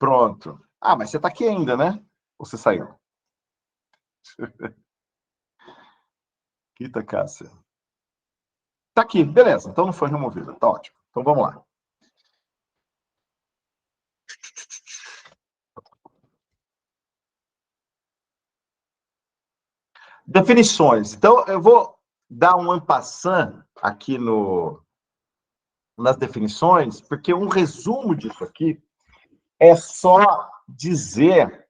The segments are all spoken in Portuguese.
Pronto. Ah, mas você está aqui ainda, né? Ou você saiu? Quita, Cássia. Está aqui, beleza. Então não foi removida. Tá ótimo. Então vamos lá. Definições. Então, eu vou dar um en passant aqui nas definições, porque um resumo disso aqui é só dizer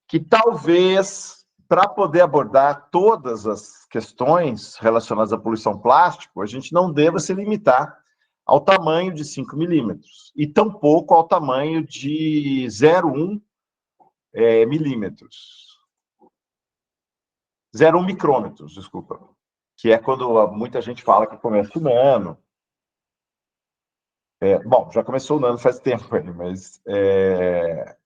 que talvez, para poder abordar todas as questões relacionadas à poluição plástico, a gente não deva se limitar ao tamanho de 5 milímetros, e tampouco ao tamanho de 0,1 milímetros. 0,1 micrômetros, desculpa. Que é quando muita gente fala que começa o nano. Bom, já começou o nano faz tempo aí, mas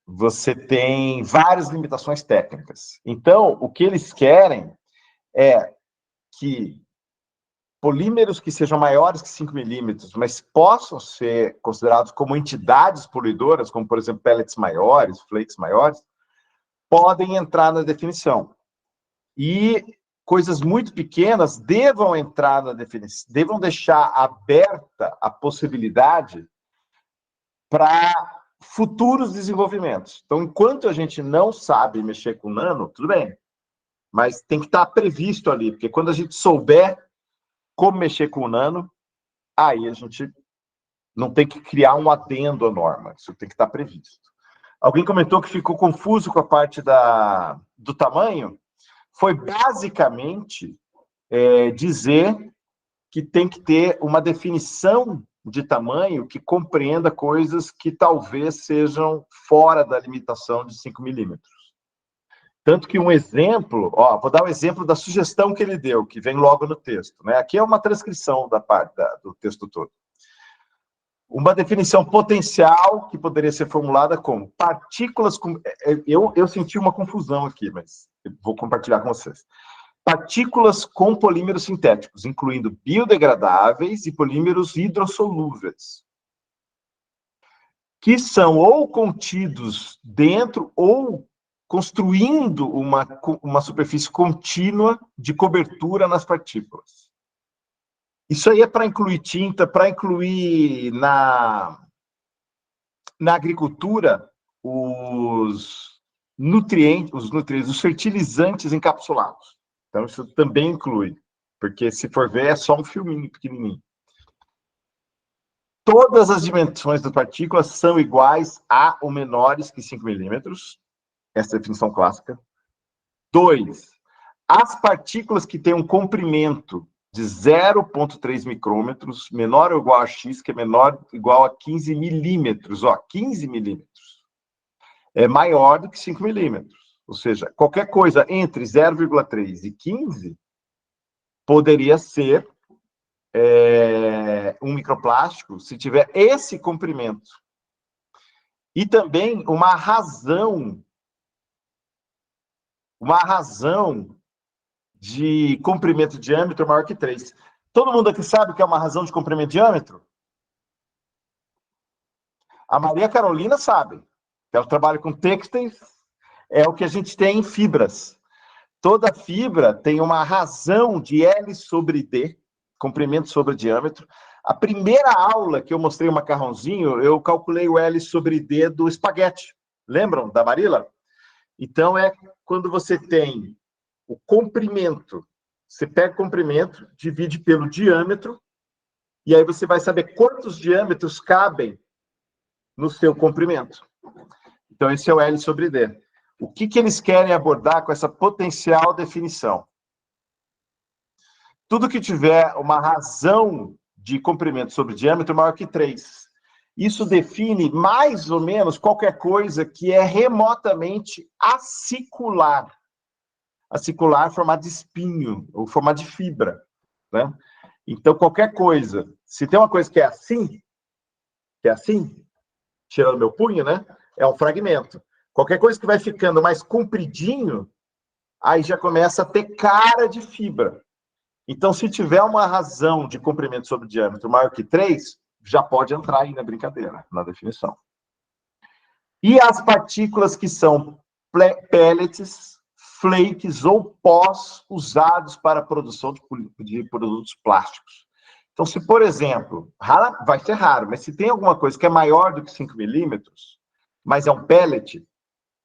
você tem várias limitações técnicas. Então, o que eles querem é que polímeros que sejam maiores que 5 milímetros, mas possam ser considerados como entidades poluidoras, como, por exemplo, pellets maiores, flakes maiores, podem entrar na definição. E coisas muito pequenas devam entrar na definição, devam deixar aberta a possibilidade para futuros desenvolvimentos. Então, enquanto a gente não sabe mexer com nano, tudo bem, mas tem que estar previsto ali, porque quando a gente souber como mexer com o nano, aí a gente não tem que criar um adendo à norma, isso tem que estar previsto. Alguém comentou que ficou confuso com a parte do tamanho. Foi basicamente dizer que tem que ter uma definição de tamanho que compreenda coisas que talvez sejam fora da limitação de 5 milímetros. Tanto que um exemplo, vou dar um exemplo da sugestão que ele deu, que vem logo no texto, né? Aqui é uma transcrição da parte do texto todo. Uma definição potencial que poderia ser formulada como partículas... Eu senti uma confusão aqui, mas eu vou compartilhar com vocês. Partículas com polímeros sintéticos, incluindo biodegradáveis e polímeros hidrossolúveis, que são ou contidos dentro ou construindo uma superfície contínua de cobertura nas partículas. Isso aí é para incluir tinta, para incluir na agricultura os nutrientes, os fertilizantes encapsulados. Então, isso também inclui, porque se for ver, é só um filminho pequenininho. Todas as dimensões das partículas são iguais a ou menores que 5 milímetros. Essa é a definição clássica. 2. As partículas que têm um comprimento de 0,3 micrômetros, menor ou igual a x, que é menor ou igual a 15 milímetros. 15 milímetros. É maior do que 5 milímetros. Ou seja, qualquer coisa entre 0,3 e 15 poderia ser um microplástico se tiver esse comprimento. E também uma razão de comprimento de diâmetro maior que 3. Todo mundo aqui sabe o que é uma razão de comprimento de diâmetro? A Maria Carolina sabe. Ela trabalha com têxteis, é o que a gente tem em fibras. Toda fibra tem uma razão de L sobre D, comprimento sobre diâmetro. A primeira aula que eu mostrei o macarrãozinho, eu calculei o L sobre D do espaguete. Lembram da Marila? Então, é quando você tem o comprimento, você pega o comprimento, divide pelo diâmetro, e aí você vai saber quantos diâmetros cabem no seu comprimento. Então, esse é o L sobre D. O que eles querem abordar com essa potencial definição? Tudo que tiver uma razão de comprimento sobre diâmetro maior que 3. Isso define mais ou menos qualquer coisa que é remotamente acicular. Acicular, formato de espinho, ou formato de fibra, né? Então, qualquer coisa, se tem uma coisa que é assim, tirando meu punho, né? É um fragmento. Qualquer coisa que vai ficando mais compridinho, aí já começa a ter cara de fibra. Então, se tiver uma razão de comprimento sobre diâmetro maior que 3, já pode entrar aí na brincadeira, na definição. E as partículas que são pellets, flakes ou pós usados para a produção de produtos plásticos. Então, se, por exemplo, vai ser raro, mas se tem alguma coisa que é maior do que 5 milímetros, mas é um pellet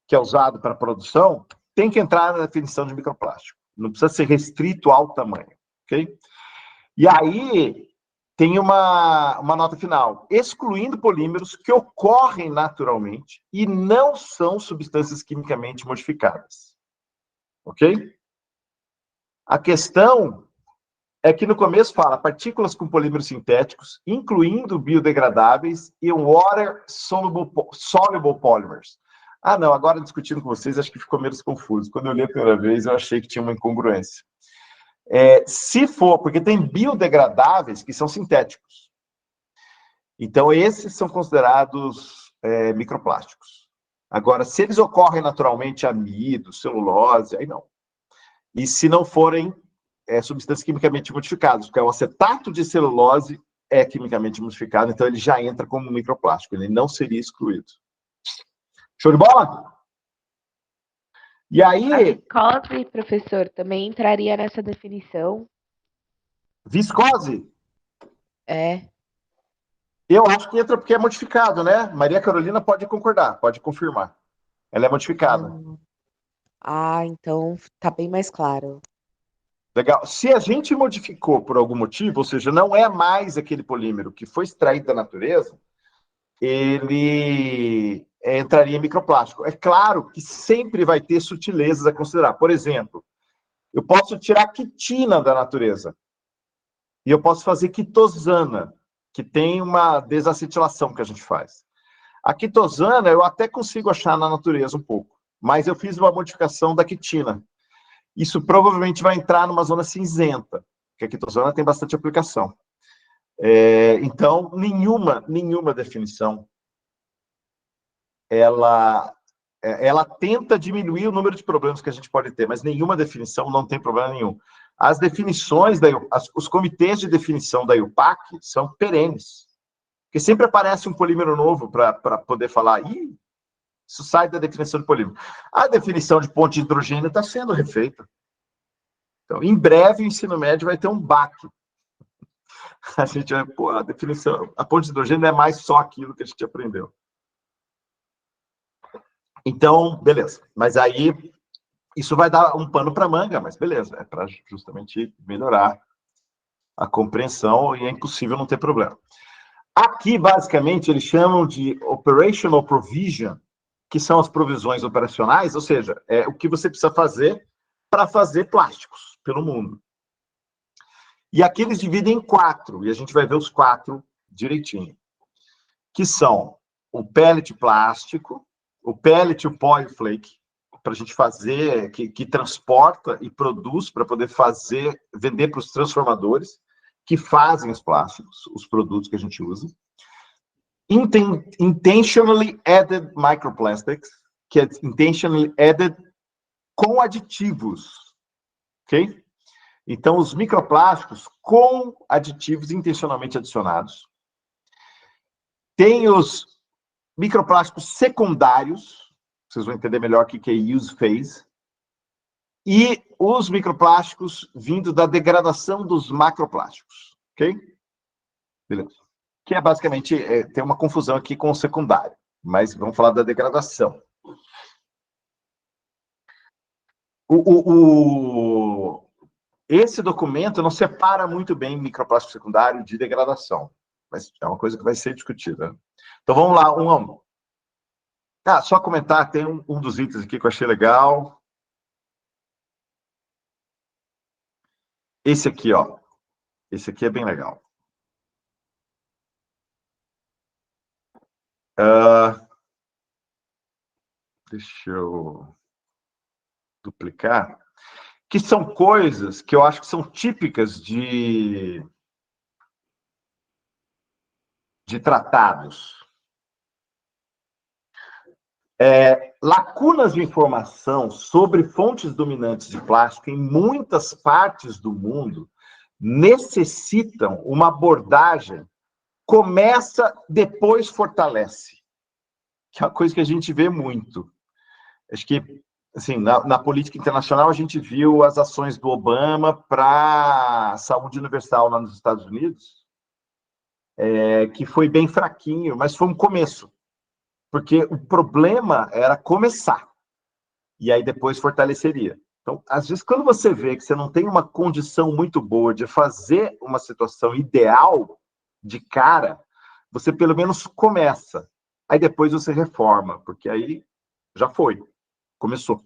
que é usado para a produção, tem que entrar na definição de microplástico. Não precisa ser restrito ao tamanho, ok? E aí, tem uma nota final, excluindo polímeros que ocorrem naturalmente e não são substâncias quimicamente modificadas. Ok? A questão é que no começo fala partículas com polímeros sintéticos, incluindo biodegradáveis e water soluble polymers. Ah, não, agora discutindo com vocês, acho que ficou menos confuso. Quando eu li a primeira vez, eu achei que tinha uma incongruência. Se for, porque tem biodegradáveis que são sintéticos. Então, esses são considerados microplásticos. Agora, se eles ocorrem naturalmente, amido, celulose, aí não. E se não forem substâncias quimicamente modificadas, porque o acetato de celulose é quimicamente modificado, então ele já entra como microplástico, ele não seria excluído. Show de bola? E aí... A viscose, professor, também entraria nessa definição? Viscose? É. Eu acho que entra porque é modificado, né? Maria Carolina pode concordar, pode confirmar. Ela é modificada. Então tá bem mais claro. Legal. Se a gente modificou por algum motivo, ou seja, não é mais aquele polímero que foi extraído da natureza, ele entraria em microplástico. É claro que sempre vai ter sutilezas a considerar. Por exemplo, eu posso tirar quitina da natureza e eu posso fazer quitosana, que tem uma desacetilação que a gente faz. A quitosana eu até consigo achar na natureza um pouco, mas eu fiz uma modificação da quitina. Isso provavelmente vai entrar numa zona cinzenta, porque a quitosana tem bastante aplicação. Então, nenhuma definição ela tenta diminuir o número de problemas que a gente pode ter, mas nenhuma definição não tem problema nenhum. As definições, os comitês de definição da IUPAC são perenes, porque sempre aparece um polímero novo para poder falar, isso sai da definição de polímero. A definição de ponte de hidrogênio está sendo refeita. Então, em breve, o ensino médio vai ter um baque. A gente vai, a definição, a ponte de hidrogênio não é mais só aquilo que a gente aprendeu. Então, beleza. Mas aí, isso vai dar um pano para manga, mas beleza. É para justamente melhorar a compreensão e é impossível não ter problema. Aqui, basicamente, eles chamam de operational provision, que são as provisões operacionais, ou seja, o que você precisa fazer para fazer plásticos pelo mundo. E aqui eles dividem em 4, e a gente vai ver os 4 direitinho, que são o pellet plástico, o pellet, o polyflake, para a gente fazer, que transporta e produz para poder vender para os transformadores, que fazem os plásticos, os produtos que a gente usa. Intentionally added microplastics, que é intentionally added com aditivos, ok? Então, os microplásticos com aditivos intencionalmente adicionados. Tem os microplásticos secundários, vocês vão entender melhor o que é use phase, e os microplásticos vindo da degradação dos macroplásticos, ok? Beleza. Que é basicamente, tem uma confusão aqui com o secundário, mas vamos falar da degradação. Esse documento não separa muito bem microplástico secundário de degradação, mas é uma coisa que vai ser discutida. Então vamos lá, um a um. Só comentar, tem um dos itens aqui que eu achei legal. Esse aqui, ó. Esse aqui é bem legal. Deixa eu duplicar. Que são coisas que eu acho que são típicas de tratados. Lacunas de informação sobre fontes dominantes de plástico em muitas partes do mundo necessitam uma abordagem começa, depois fortalece. que é uma coisa que a gente vê muito. Acho que, assim, na política internacional, a gente viu as ações do Obama para a saúde universal lá nos Estados Unidos, que foi bem fraquinho, mas foi um começo. Porque o problema era começar, e aí depois fortaleceria. Então, às vezes, quando você vê que você não tem uma condição muito boa de fazer uma situação ideal de cara, você pelo menos começa. Aí depois você reforma, porque aí já foi, começou.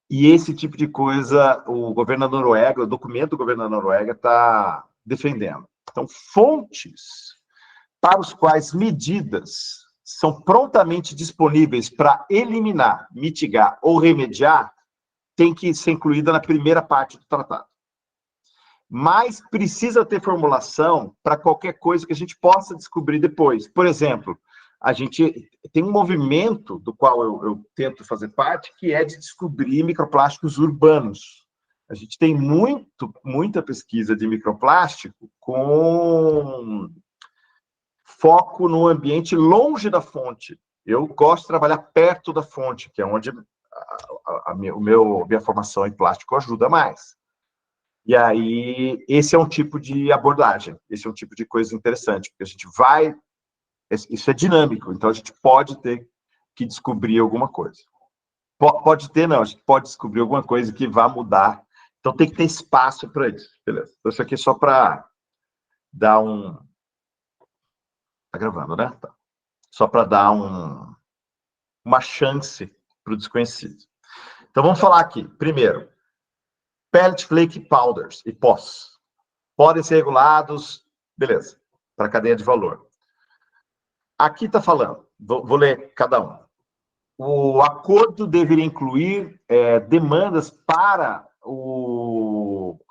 E esse tipo de coisa, o governo da Noruega, o documento do governo da Noruega está defendendo. Então, fontes para os quais medidas são prontamente disponíveis para eliminar, mitigar ou remediar, tem que ser incluída na primeira parte do tratado. Mas precisa ter formulação para qualquer coisa que a gente possa descobrir depois. Por exemplo, a gente tem um movimento do qual eu tento fazer parte, que é de descobrir microplásticos urbanos. A gente tem muita pesquisa de microplástico com foco no ambiente longe da fonte. Eu gosto de trabalhar perto da fonte, que é onde minha formação em plástico ajuda mais. E aí, esse é um tipo de abordagem, esse é um tipo de coisa interessante, porque a gente vai... Isso é dinâmico, então a gente pode ter que descobrir alguma coisa. Pode ter, não, a gente pode descobrir alguma coisa que vá mudar. Então tem que ter espaço para isso, beleza? Então, isso aqui é só para dar um... Tá gravando, né? Tá. Só para dar uma chance para o desconhecido. Então vamos falar aqui. Primeiro, pellet flake powders e pós. Podem ser regulados, beleza, para a cadeia de valor. Aqui está falando, vou ler cada um. O acordo deveria incluir demandas para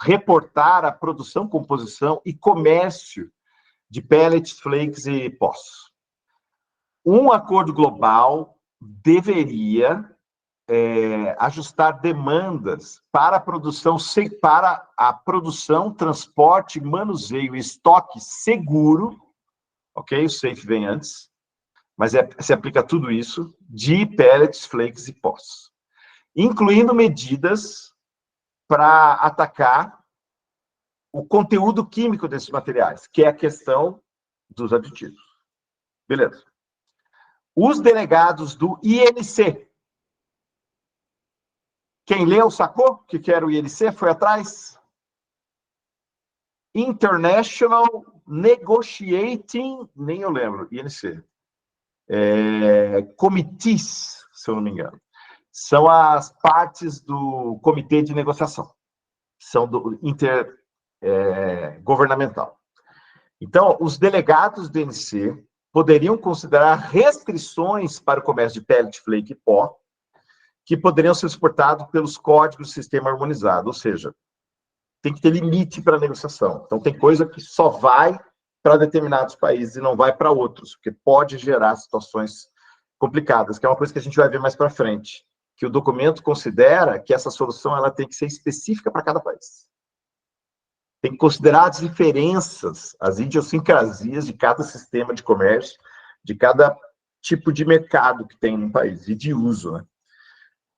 reportar a produção, composição e comércio de pellets, flakes e pós. Um acordo global deveria ajustar demandas para a produção, transporte, manuseio e estoque seguro, ok? O safe vem antes, mas se aplica tudo isso, de pellets, flakes e pós, incluindo medidas para atacar o conteúdo químico desses materiais, que é a questão dos aditivos. Beleza. Os delegados do INC. Quem leu, sacou? O que era o INC? Foi atrás? International Negotiating, nem eu lembro, INC. Comitês, se eu não me engano. São as partes do comitê de negociação. São do intergovernamental. Então, os delegados do INC poderiam considerar restrições para o comércio de pellet, flake e pó, que poderiam ser suportados pelos códigos do sistema harmonizado, ou seja, tem que ter limite para a negociação. Então, tem coisa que só vai para determinados países e não vai para outros, porque pode gerar situações complicadas, que é uma coisa que a gente vai ver mais para frente, que o documento considera que essa solução ela tem que ser específica para cada país. Tem que considerar as diferenças, as idiosincrasias de cada sistema de comércio, de cada tipo de mercado que tem no país, e de uso, né?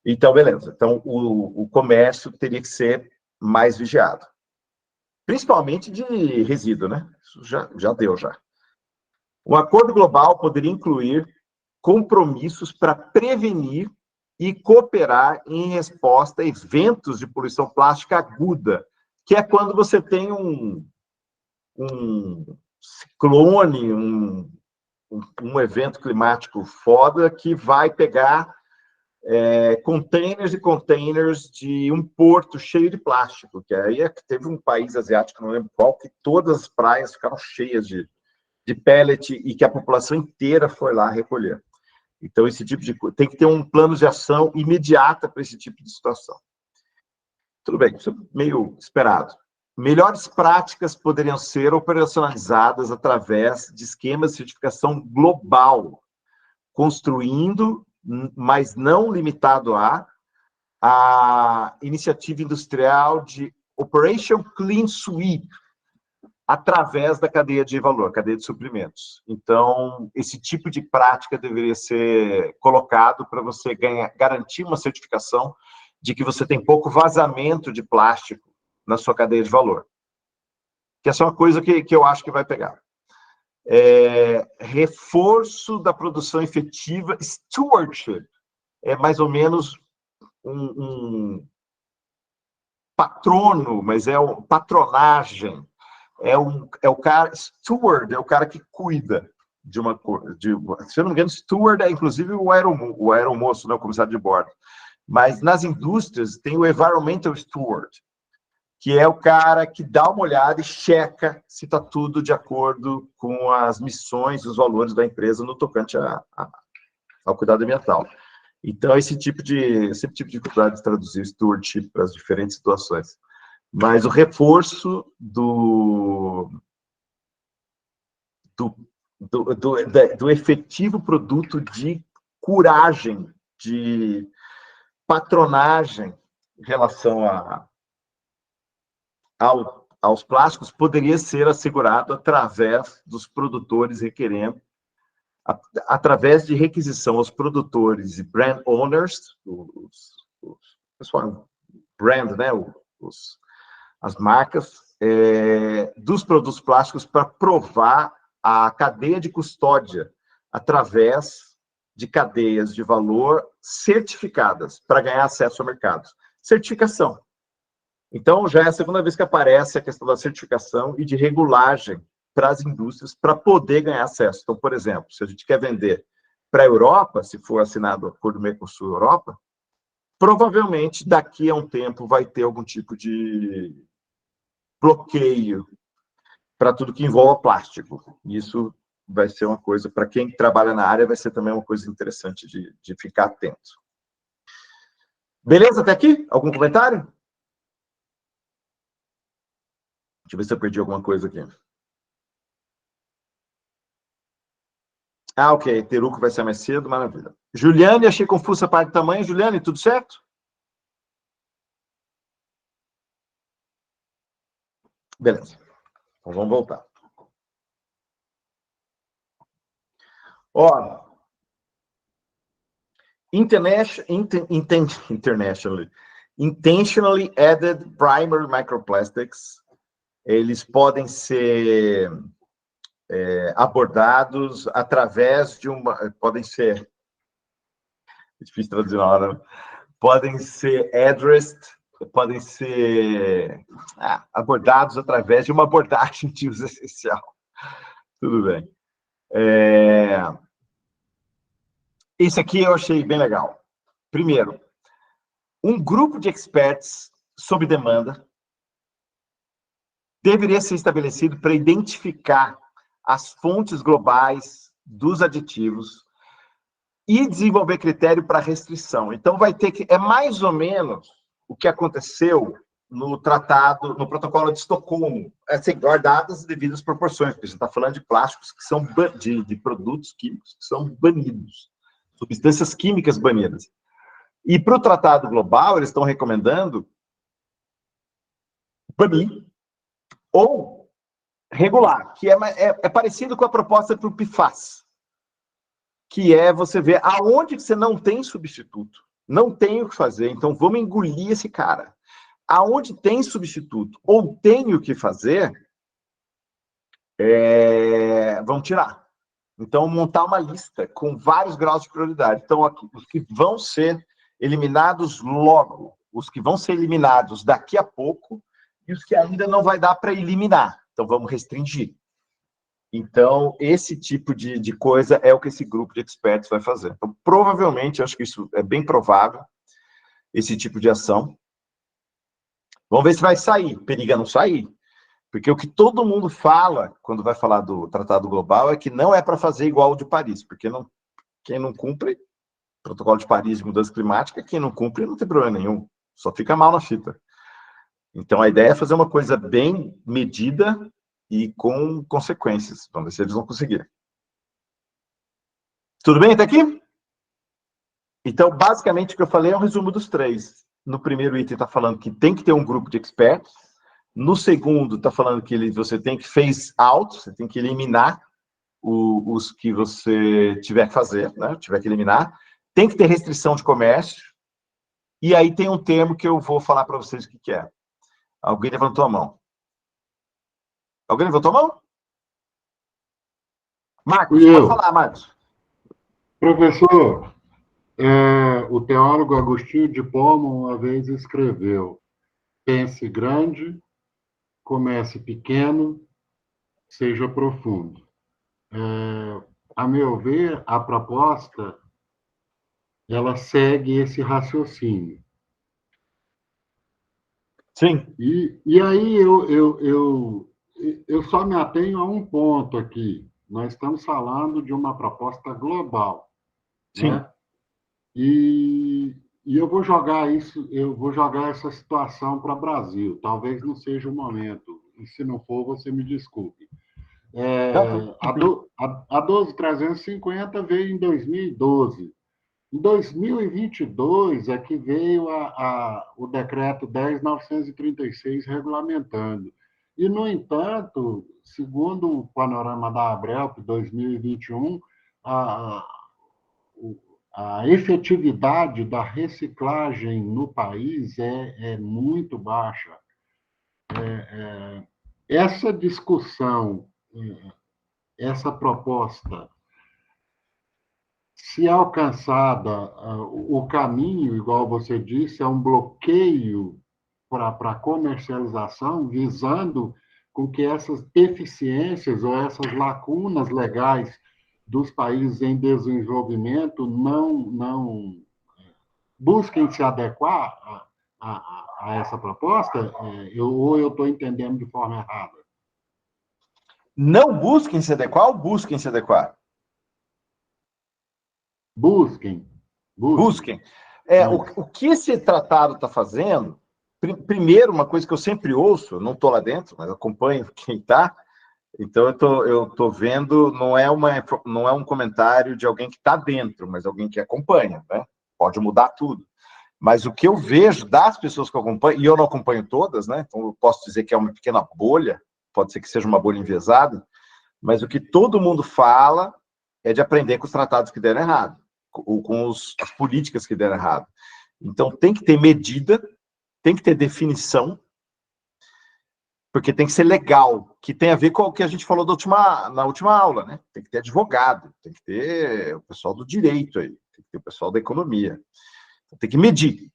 Então, beleza. Então, o comércio teria que ser mais vigiado. Principalmente de resíduo, né? Isso já deu, já. O acordo global poderia incluir compromissos para prevenir e cooperar em resposta a eventos de poluição plástica aguda, que é quando você tem um ciclone, um evento climático foda que vai pegar containers e containers de um porto cheio de plástico, que aí teve um país asiático, não lembro qual, que todas as praias ficaram cheias de pellet e que a população inteira foi lá recolher. Então, esse tipo de coisa, tem que ter um plano de ação imediata para esse tipo de situação. Tudo bem, isso é meio esperado. Melhores práticas poderiam ser operacionalizadas através de esquemas de certificação global, construindo, mas não limitado a iniciativa industrial de Operation Clean Sweep, através da cadeia de valor, cadeia de suprimentos. Então, esse tipo de prática deveria ser colocado para você garantir uma certificação de que você tem pouco vazamento de plástico na sua cadeia de valor. Que essa é uma coisa que eu acho que vai pegar. Reforço da produção efetiva, stewardship, é mais ou menos um patrono, mas é uma patronagem. É o cara, steward, é o cara que cuida de uma coisa. Se eu não me engano, steward é inclusive o aeromoço, né, o comissário de bordo. Mas nas indústrias tem o environmental steward, que é o cara que dá uma olhada e checa se está tudo de acordo com as missões, os valores da empresa no tocante ao cuidado ambiental. Então, esse tipo de dificuldade de traduzir stewardship para as diferentes situações. Mas o reforço do efetivo produto de curagem, de patronagem em relação aos plásticos poderia ser assegurado através dos produtores requerendo, através de requisição aos produtores e brand owners, pessoal, brand, né, as marcas, dos produtos plásticos para provar a cadeia de custódia através de cadeias de valor certificadas para ganhar acesso ao mercado. Certificação. Então, já é a segunda vez que aparece a questão da certificação e de regulagem para as indústrias para poder ganhar acesso. Então, por exemplo, se a gente quer vender para a Europa, se for assinado o acordo Mercosul-Europa, provavelmente daqui a um tempo vai ter algum tipo de bloqueio para tudo que envolva plástico. Isso vai ser uma coisa, para quem trabalha na área, vai ser também uma coisa interessante de ficar atento. Beleza até aqui? Algum comentário? Deixa eu ver se eu perdi alguma coisa aqui. Ah, ok. Teruco vai ser mais cedo, maravilha. Juliane, achei confusa a parte do tamanho. Juliane, tudo certo? Beleza. Então vamos voltar. Ó, intentionally added primary microplastics, eles podem ser abordados através de podem ser, é difícil traduzir na hora, podem ser addressed, podem ser abordados através de uma abordagem de uso essencial. Tudo bem. Esse aqui eu achei bem legal. Primeiro, um grupo de experts sob demanda deveria ser estabelecido para identificar as fontes globais dos aditivos e desenvolver critério para restrição. Então, vai ter que... É mais ou menos o que aconteceu no tratado, no protocolo de Estocolmo, assim, guardadas as devidas proporções, porque a gente está falando de plásticos que são de produtos químicos que são banidos, substâncias químicas banidas. E para o tratado global, eles estão recomendando banir ou regular, que é parecido com a proposta para o PFAS, que é você ver aonde você não tem substituto, não tem o que fazer, então vamos engolir esse cara. Aonde tem substituto ou tem o que fazer, vamos tirar. Então, montar uma lista com vários graus de prioridade. Então, aqui, os que vão ser eliminados logo, os que vão ser eliminados daqui a pouco e os que ainda não vai dar para eliminar. Então, vamos restringir. Então, esse tipo de coisa é o que esse grupo de experts vai fazer. Então, provavelmente, acho que isso é bem provável, esse tipo de ação. Vamos ver se vai sair. Periga não sair. Porque o que todo mundo fala, quando vai falar do Tratado Global, é que não é para fazer igual o de Paris, porque quem não cumpre, Protocolo de Paris de Mudança Climática, quem não cumpre não tem problema nenhum, só fica mal na fita. Então, a ideia é fazer uma coisa bem medida e com consequências. Vamos ver se eles vão conseguir. Tudo bem até aqui? Então, basicamente, o que eu falei é um resumo dos três. No primeiro item está falando que tem que ter um grupo de experts. No segundo, está falando que você tem que phase out, você tem que eliminar os que você tiver que fazer, né? Tiver que eliminar. Tem que ter restrição de comércio. E aí tem um termo que eu vou falar para vocês o que é. Alguém levantou a mão. Alguém levantou a mão? Marcos, pode falar, Marcos. Professor, o teólogo Agostinho de Pomo uma vez escreveu: pense grande, comece pequeno, seja profundo. A meu ver, a proposta ela segue esse raciocínio. Sim. E aí eu só me atenho a um ponto aqui. Nós estamos falando de uma proposta global, Sim. né? E eu vou jogar essa situação para o Brasil. Talvez não seja o momento. E se não for, você me desculpe. A 12.350 veio em 2012. Em 2022 é que veio o decreto 10.936 regulamentando. E, no entanto, segundo o panorama da Abrelp 2021, a, a efetividade da reciclagem no país é muito baixa. Essa discussão, essa proposta, se alcançada, o caminho, igual você disse, é um bloqueio para a comercialização, visando com que essas deficiências ou essas lacunas legais dos países em desenvolvimento não busquem se adequar a essa proposta, ou eu estou entendendo de forma errada? Não busquem se adequar ou busquem se adequar? Busquem. Busquem. O que esse tratado está fazendo, primeiro, uma coisa que eu sempre ouço, não estou lá dentro, mas acompanho quem está, então eu estou vendo, não é um comentário de alguém que está dentro, mas alguém que acompanha, né? Pode mudar tudo. Mas o que eu vejo das pessoas que eu acompanho, e eu não acompanho todas, né? Então eu posso dizer que é uma pequena bolha, pode ser que seja uma bolha enviesada, mas o que todo mundo fala é de aprender com os tratados que deram errado, ou com as políticas que deram errado. Então tem que ter medida, tem que ter definição, porque tem que ser legal, que tem a ver com o que a gente falou na última aula, né? Tem que ter advogado, tem que ter o pessoal do direito aí, tem que ter o pessoal da economia. Tem que medir.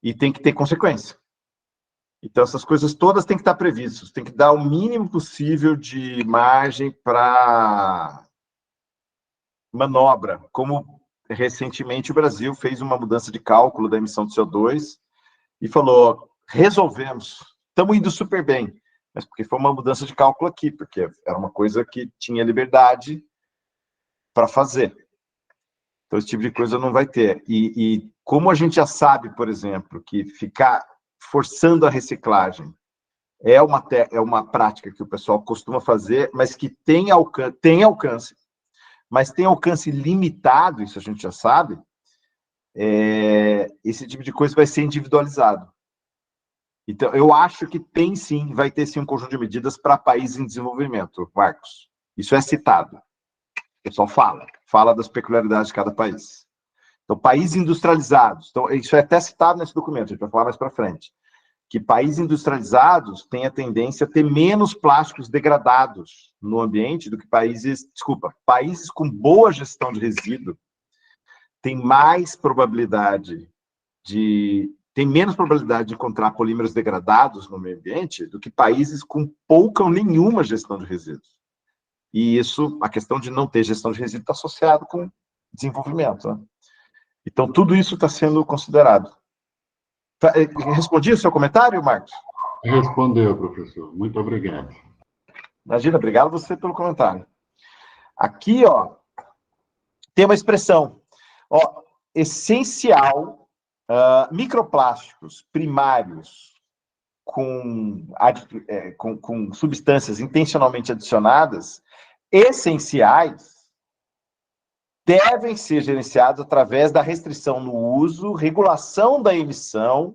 E tem que ter consequência. Então, essas coisas todas têm que estar previstas. Tem que dar o mínimo possível de margem para manobra. Como recentemente o Brasil fez uma mudança de cálculo da emissão de CO2 e falou, resolvemos, estamos indo super bem. Mas porque foi uma mudança de cálculo aqui, porque era uma coisa que tinha liberdade para fazer. Então, esse tipo de coisa não vai ter. E como a gente já sabe, por exemplo, que ficar forçando a reciclagem é uma prática que o pessoal costuma fazer, mas que tem alcance, mas tem alcance limitado, isso a gente já sabe, esse tipo de coisa vai ser individualizado. Então, eu acho que vai ter sim um conjunto de medidas para países em desenvolvimento, Marcos. Isso é citado. O pessoal fala das peculiaridades de cada país. Então, países industrializados, então, isso é até citado nesse documento, a gente vai falar mais para frente, que países industrializados têm a tendência a ter menos plásticos degradados no ambiente do que países com boa gestão de resíduo têm menos probabilidade de encontrar polímeros degradados no meio ambiente do que países com pouca ou nenhuma gestão de resíduos. E isso, a questão de não ter gestão de resíduos está associado com desenvolvimento, né? Então, tudo isso está sendo considerado. Respondi o seu comentário, Marcos? Respondeu, professor. Muito obrigado. Imagina, obrigado você pelo comentário. Aqui, ó, tem uma expressão, ó, essencial, microplásticos primários com substâncias intencionalmente adicionadas, essenciais, devem ser gerenciados através da restrição no uso, regulação da emissão,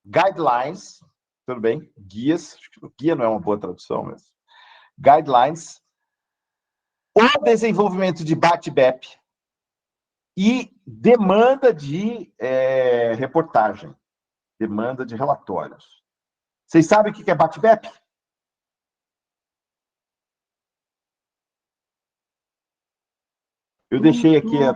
guidelines, tudo bem, guias, guia não é uma boa tradução, mas guidelines, o desenvolvimento de BAT-BEP e demanda de reportagem, demanda de relatórios. Vocês sabem o que é BAT-BEP? Eu deixei aqui a...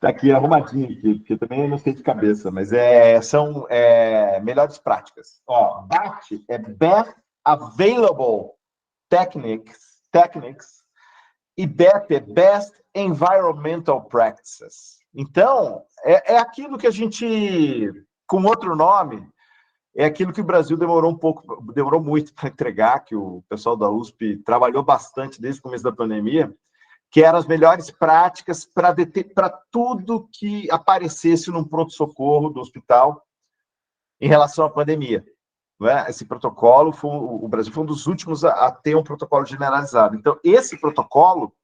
Tá aqui arrumadinho aqui, porque também eu não sei de cabeça, mas são melhores práticas. Ó, BAT é Best Available Techniques e BEP é Best Environmental Practices. Então, é aquilo que a gente, com outro nome, é aquilo que o Brasil demorou muito para entregar, que o pessoal da USP trabalhou bastante desde o começo da pandemia, que eram as melhores práticas para tudo que aparecesse num pronto-socorro do hospital em relação à pandemia. Não é? Esse protocolo, o Brasil foi um dos últimos a ter um protocolo generalizado. Então, esse protocolo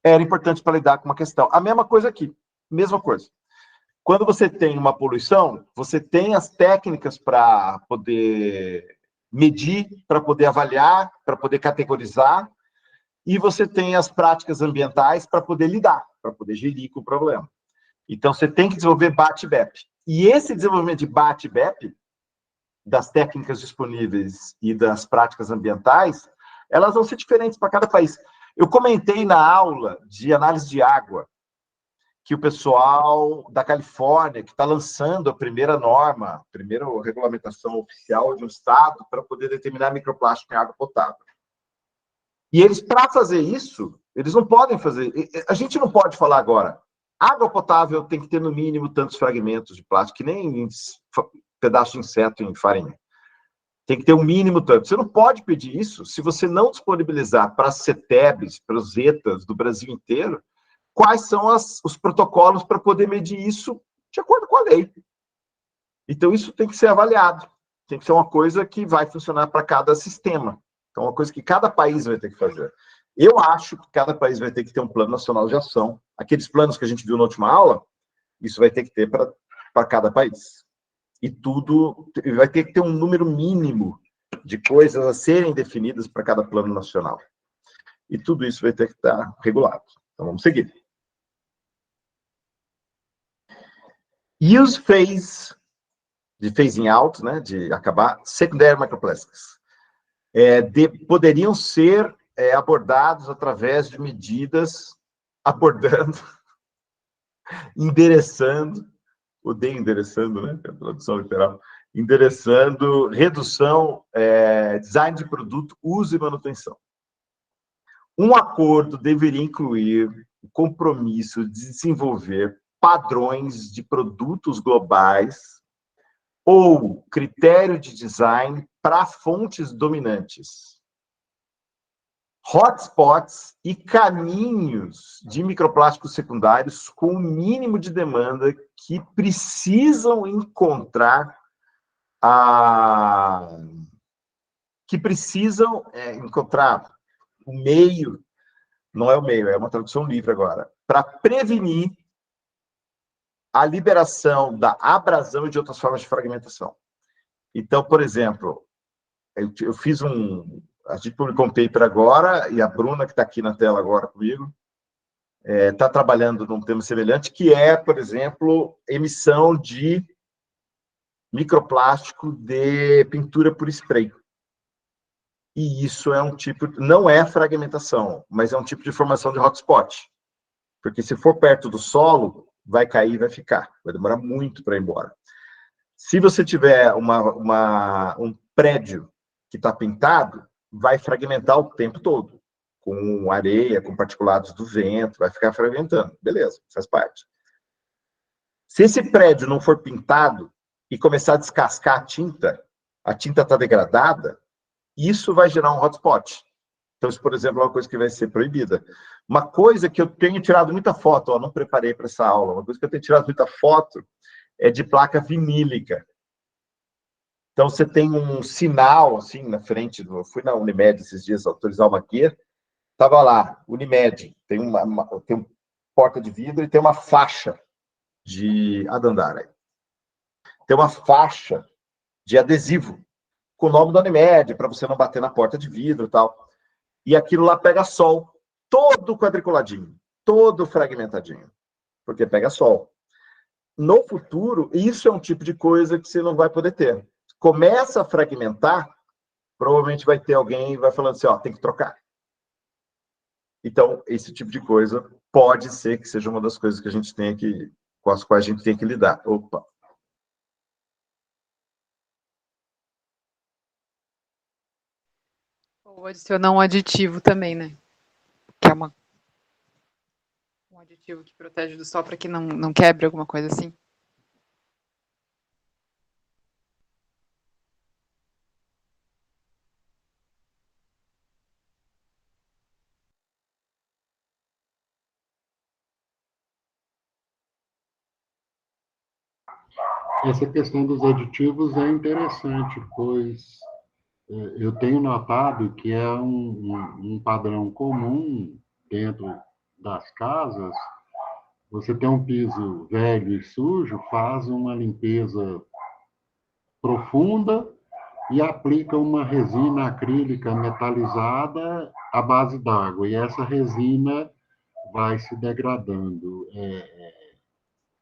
era importante para lidar com uma questão. A mesma coisa aqui, mesma coisa. Quando você tem uma poluição, você tem as técnicas para poder medir, para poder avaliar, para poder categorizar, e você tem as práticas ambientais para poder lidar, para poder gerir com o problema. Então, você tem que desenvolver BAT-BEP. E esse desenvolvimento de BAT-BEP, das técnicas disponíveis e das práticas ambientais, elas vão ser diferentes para cada país. Eu comentei na aula de análise de água, que o pessoal da Califórnia, que está lançando a primeira norma, a primeira regulamentação oficial de um estado para poder determinar microplástico em água potável. E eles, para fazer isso, eles não podem fazer... A gente não pode falar agora, água potável tem que ter no mínimo tantos fragmentos de plástico, que nem pedaço de inseto em farinha. Tem que ter um mínimo tanto. Você não pode pedir isso se você não disponibilizar para as CETEBs, para os ETAs do Brasil inteiro, quais são os protocolos para poder medir isso de acordo com a lei. Então, isso tem que ser avaliado. Tem que ser uma coisa que vai funcionar para cada sistema. Então, uma coisa que cada país vai ter que fazer. Eu acho que cada país vai ter que ter um plano nacional de ação. Aqueles planos que a gente viu na última aula, isso vai ter que ter para cada país. E tudo vai ter que ter um número mínimo de coisas a serem definidas para cada plano nacional. E tudo isso vai ter que estar regulado. Então, vamos seguir. Use phase, de phasing out, né, de acabar, secondary microplastics, poderiam ser abordados através de medidas, endereçando, odeio endereçando, né, a tradução literal, endereçando redução, design de produto, uso e manutenção. Um acordo deveria incluir o compromisso de desenvolver padrões de produtos globais ou critério de design para fontes dominantes, hotspots e caminhos de microplásticos secundários com o mínimo de demanda que precisam encontrar o meio, não é o meio, é uma tradução livre agora, para prevenir a liberação da abrasão e de outras formas de fragmentação. Então, por exemplo, eu fiz a gente publicou um paper agora, e a Bruna, que está aqui na tela agora comigo, está trabalhando num tema semelhante, que é, por exemplo, emissão de microplástico de pintura por spray. E isso é um tipo, não é fragmentação, mas é um tipo de formação de hotspot. Porque se for perto do solo, vai cair e vai ficar. Vai demorar muito para ir embora. Se você tiver um prédio que está pintado, vai fragmentar o tempo todo. Com areia, com particulados do vento, vai ficar fragmentando. Beleza, faz parte. Se esse prédio não for pintado e começar a descascar a tinta está degradada, isso vai gerar um hotspot. Então, isso, por exemplo, é uma coisa que vai ser proibida. Uma coisa que eu tenho tirado muita foto, não preparei para essa aula, uma coisa que eu tenho tirado muita foto é de placa vinílica. Então, você tem um sinal, assim, na frente, eu fui na Unimed esses dias autorizar uma guia, estava lá, Unimed, tem um porta de vidro e tem uma faixa de Adandara. Tem uma faixa de adesivo com o nome da Unimed, para você não bater na porta de vidro e tal. E aquilo lá pega sol, todo quadriculadinho, todo fragmentadinho, porque pega sol. No futuro, isso é um tipo de coisa que você não vai poder ter. Começa a fragmentar, provavelmente vai ter alguém que vai falando assim, ó, tem que trocar. Então, esse tipo de coisa pode ser que seja uma das coisas que a gente tem que, com as quais a gente tem que lidar. Opa! Ou adicionar um aditivo também, né? Que é um aditivo que protege do sol para que não quebre alguma coisa assim. Essa questão dos aditivos é interessante, pois eu tenho notado que é um padrão comum dentro das casas. Você tem um piso velho e sujo, faz uma limpeza profunda e aplica uma resina acrílica metalizada à base d'água. E essa resina vai se degradando.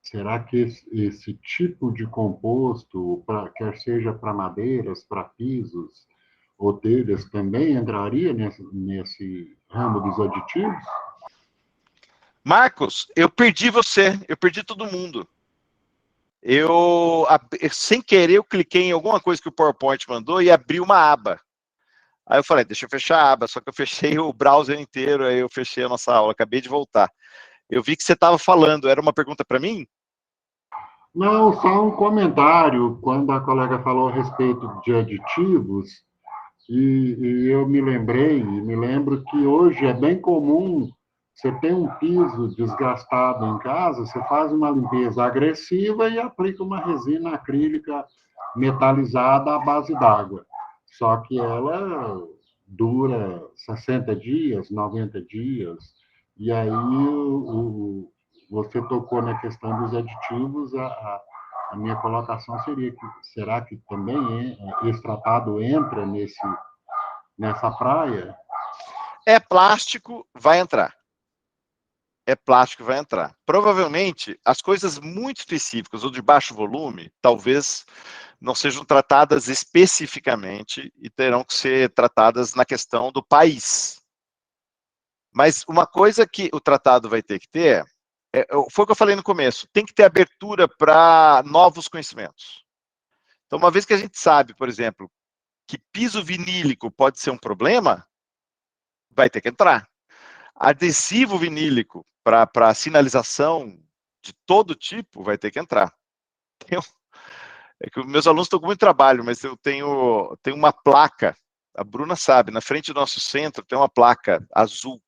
Será que esse tipo de composto, quer seja para madeiras, para pisos ou telhas, também entraria nesse ramo dos aditivos? Marcos, eu perdi você, eu perdi todo mundo. Sem querer, eu cliquei em alguma coisa que o PowerPoint mandou e abri uma aba. Aí eu falei, deixa eu fechar a aba, só que eu fechei o browser inteiro, aí eu fechei a nossa aula, acabei de voltar. Eu vi que você estava falando, era uma pergunta para mim? Não, só um comentário, quando a colega falou a respeito de aditivos, e eu me lembro que hoje é bem comum você ter um piso desgastado em casa, você faz uma limpeza agressiva e aplica uma resina acrílica metalizada à base d'água. Só que ela dura 60 dias, 90 dias, e aí você tocou na questão dos aditivos, a minha colocação seria que será que também esse tratado entra nessa praia? É plástico, vai entrar. É plástico, vai entrar. Provavelmente, as coisas muito específicas ou de baixo volume, talvez não sejam tratadas especificamente e terão que ser tratadas na questão do país. Mas uma coisa que o tratado vai ter que ter, foi o que eu falei no começo, tem que ter abertura para novos conhecimentos. Então, uma vez que a gente sabe, por exemplo, que piso vinílico pode ser um problema, vai ter que entrar. Adesivo vinílico para sinalização de todo tipo vai ter que entrar. É que meus alunos estão com muito trabalho, mas eu tenho uma placa, a Bruna sabe, na frente do nosso centro tem uma placa azul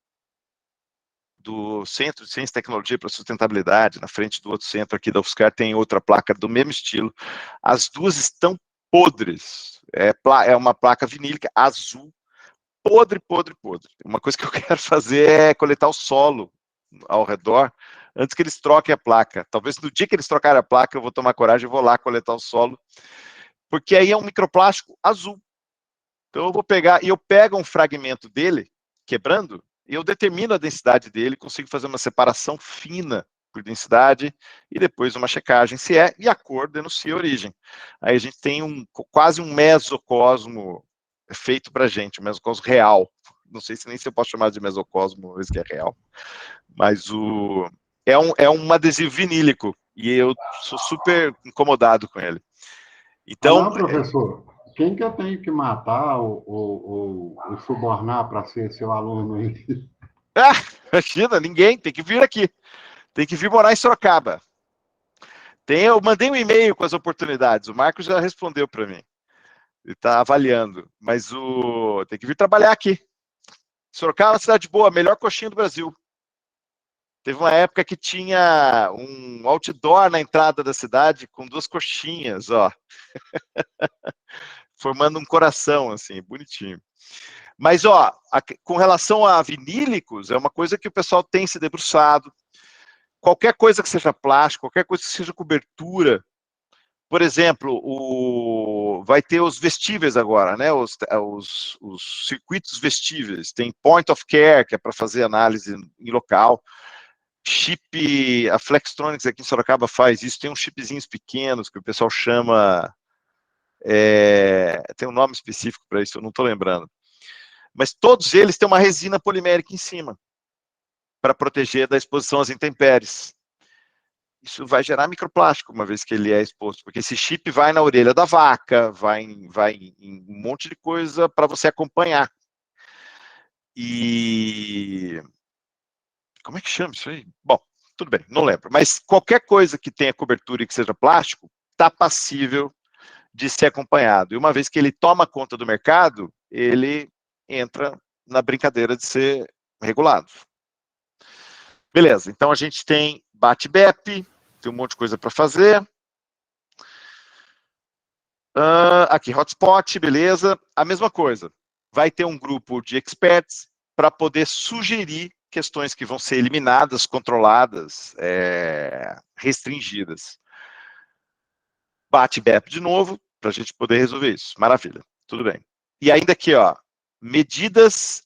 do Centro de Ciência e Tecnologia para a Sustentabilidade, na frente do outro centro aqui da UFSCar tem outra placa do mesmo estilo. As duas estão podres. É uma placa vinílica azul, podre, podre, podre. Uma coisa que eu quero fazer é coletar o solo ao redor antes que eles troquem a placa. Talvez no dia que eles trocarem a placa eu vou tomar coragem e vou lá coletar o solo, porque aí é um microplástico azul. Então eu vou pegar, e eu pego um fragmento dele, quebrando, e eu determino a densidade dele, consigo fazer uma separação fina por densidade, e depois uma checagem se e a cor denuncia a origem. Aí a gente tem quase um mesocosmo feito para a gente, um mesocosmo real. Não sei se nem se eu posso chamar de mesocosmo, vez que é real. Mas é um adesivo vinílico, e eu sou super incomodado com ele. Então, não, professor, quem que eu tenho que matar ou subornar para ser seu aluno aí? Imagina, ninguém, tem que vir aqui. Tem que vir morar em Sorocaba. Eu mandei um e-mail com as oportunidades, o Marcos já respondeu para mim. Ele está avaliando, mas tem que vir trabalhar aqui. Sorocaba é uma cidade boa, melhor coxinha do Brasil. Teve uma época que tinha um outdoor na entrada da cidade com 2 coxinhas, ó. Formando um coração, assim, bonitinho. Mas, ó, com relação a vinílicos, é uma coisa que o pessoal tem se debruçado. qualquer coisa que seja plástico, qualquer coisa que seja cobertura. Por exemplo, vai ter os vestíveis agora, né? Os circuitos vestíveis. Tem point of care, que é para fazer análise em local. Chip, a Flextronics aqui em Sorocaba faz isso. Tem uns chipzinhos pequenos que o pessoal chama... tem um nome específico para isso, eu não estou lembrando. Mas todos eles têm uma resina polimérica em cima, para proteger da exposição às intempéries. Isso vai gerar microplástico, uma vez que ele é exposto, porque esse chip vai na orelha da vaca, vai em um monte de coisa para você acompanhar. E... como é que chama isso aí? Bom, tudo bem, não lembro. Mas qualquer coisa que tenha cobertura e que seja plástico, está passível de ser acompanhado. E uma vez que ele toma conta do mercado, ele entra na brincadeira de ser regulado. Beleza, então a gente tem BAT-BEP, tem um monte de coisa para fazer. Aqui, hotspot, beleza. A mesma coisa, vai ter um grupo de experts para poder sugerir questões que vão ser eliminadas, controladas, restringidas. BAT-BEP de novo, para a gente poder resolver isso. Maravilha, tudo bem. E ainda aqui, ó, medidas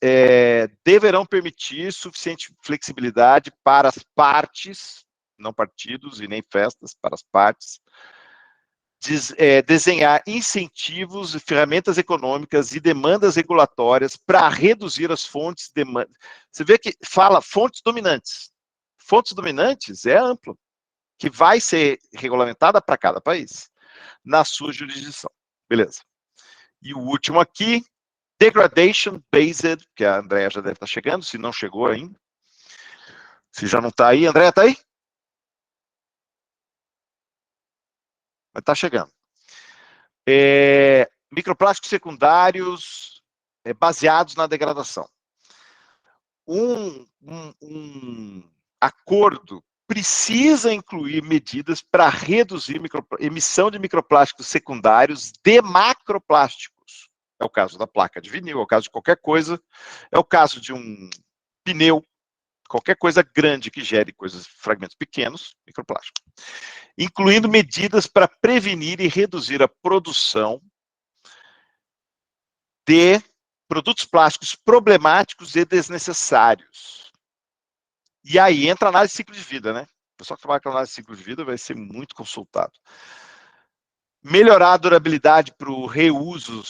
deverão permitir suficiente flexibilidade para as partes, não partidos e nem festas, para as partes, desenhar incentivos, ferramentas econômicas e demandas regulatórias para reduzir as fontes de demanda. Você vê que fala fontes dominantes. Fontes dominantes é amplo, que vai ser regulamentada para cada país, na sua jurisdição. Beleza. E o último aqui, Degradation Based, que a Andrea já deve estar chegando, se não chegou ainda. Se já não está aí, Andrea, está aí? Mas está chegando. Microplásticos secundários baseados na degradação. Um acordo precisa incluir medidas para reduzir emissão de microplásticos secundários de macroplásticos. É o caso da placa de vinil, é o caso de qualquer coisa, é o caso de um pneu, qualquer coisa grande que gere fragmentos pequenos, microplástico. Incluindo medidas para prevenir e reduzir a produção de produtos plásticos problemáticos e desnecessários. E aí entra a análise de ciclo de vida, né? O pessoal que trabalha com análise de ciclo de vida vai ser muito consultado. Melhorar a durabilidade para o reuso,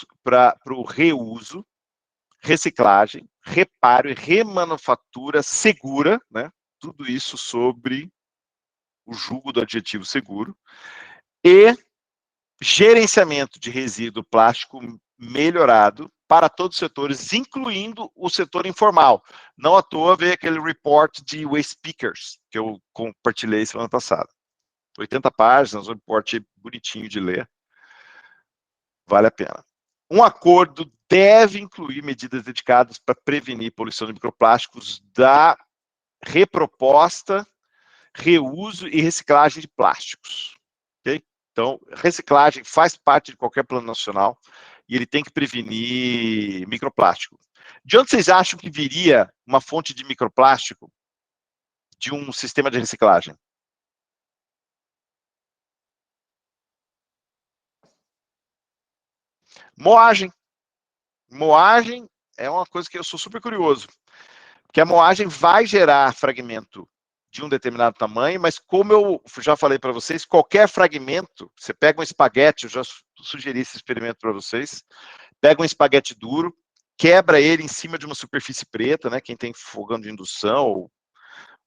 reciclagem, reparo e remanufatura segura, né? Tudo isso sobre o julgo do adjetivo seguro, e gerenciamento de resíduo plástico melhorado para todos os setores, incluindo o setor informal. Não à toa veio aquele report de Waste Pickers, que eu compartilhei semana passada. 80 páginas, um report bonitinho de ler. Vale a pena. Um acordo deve incluir medidas dedicadas para prevenir poluição de microplásticos da reproposta, reuso e reciclagem de plásticos. Okay? Então, reciclagem faz parte de qualquer plano nacional e ele tem que prevenir microplástico. De onde vocês acham que viria uma fonte de microplástico de um sistema de reciclagem? Moagem. Moagem é uma coisa que eu sou super curioso, porque a moagem vai gerar fragmento de um determinado tamanho, mas como eu já falei para vocês, qualquer fragmento, você pega um espaguete, eu já sugeri esse experimento para vocês, pega um espaguete duro, quebra ele em cima de uma superfície preta, né, quem tem fogão de indução, ou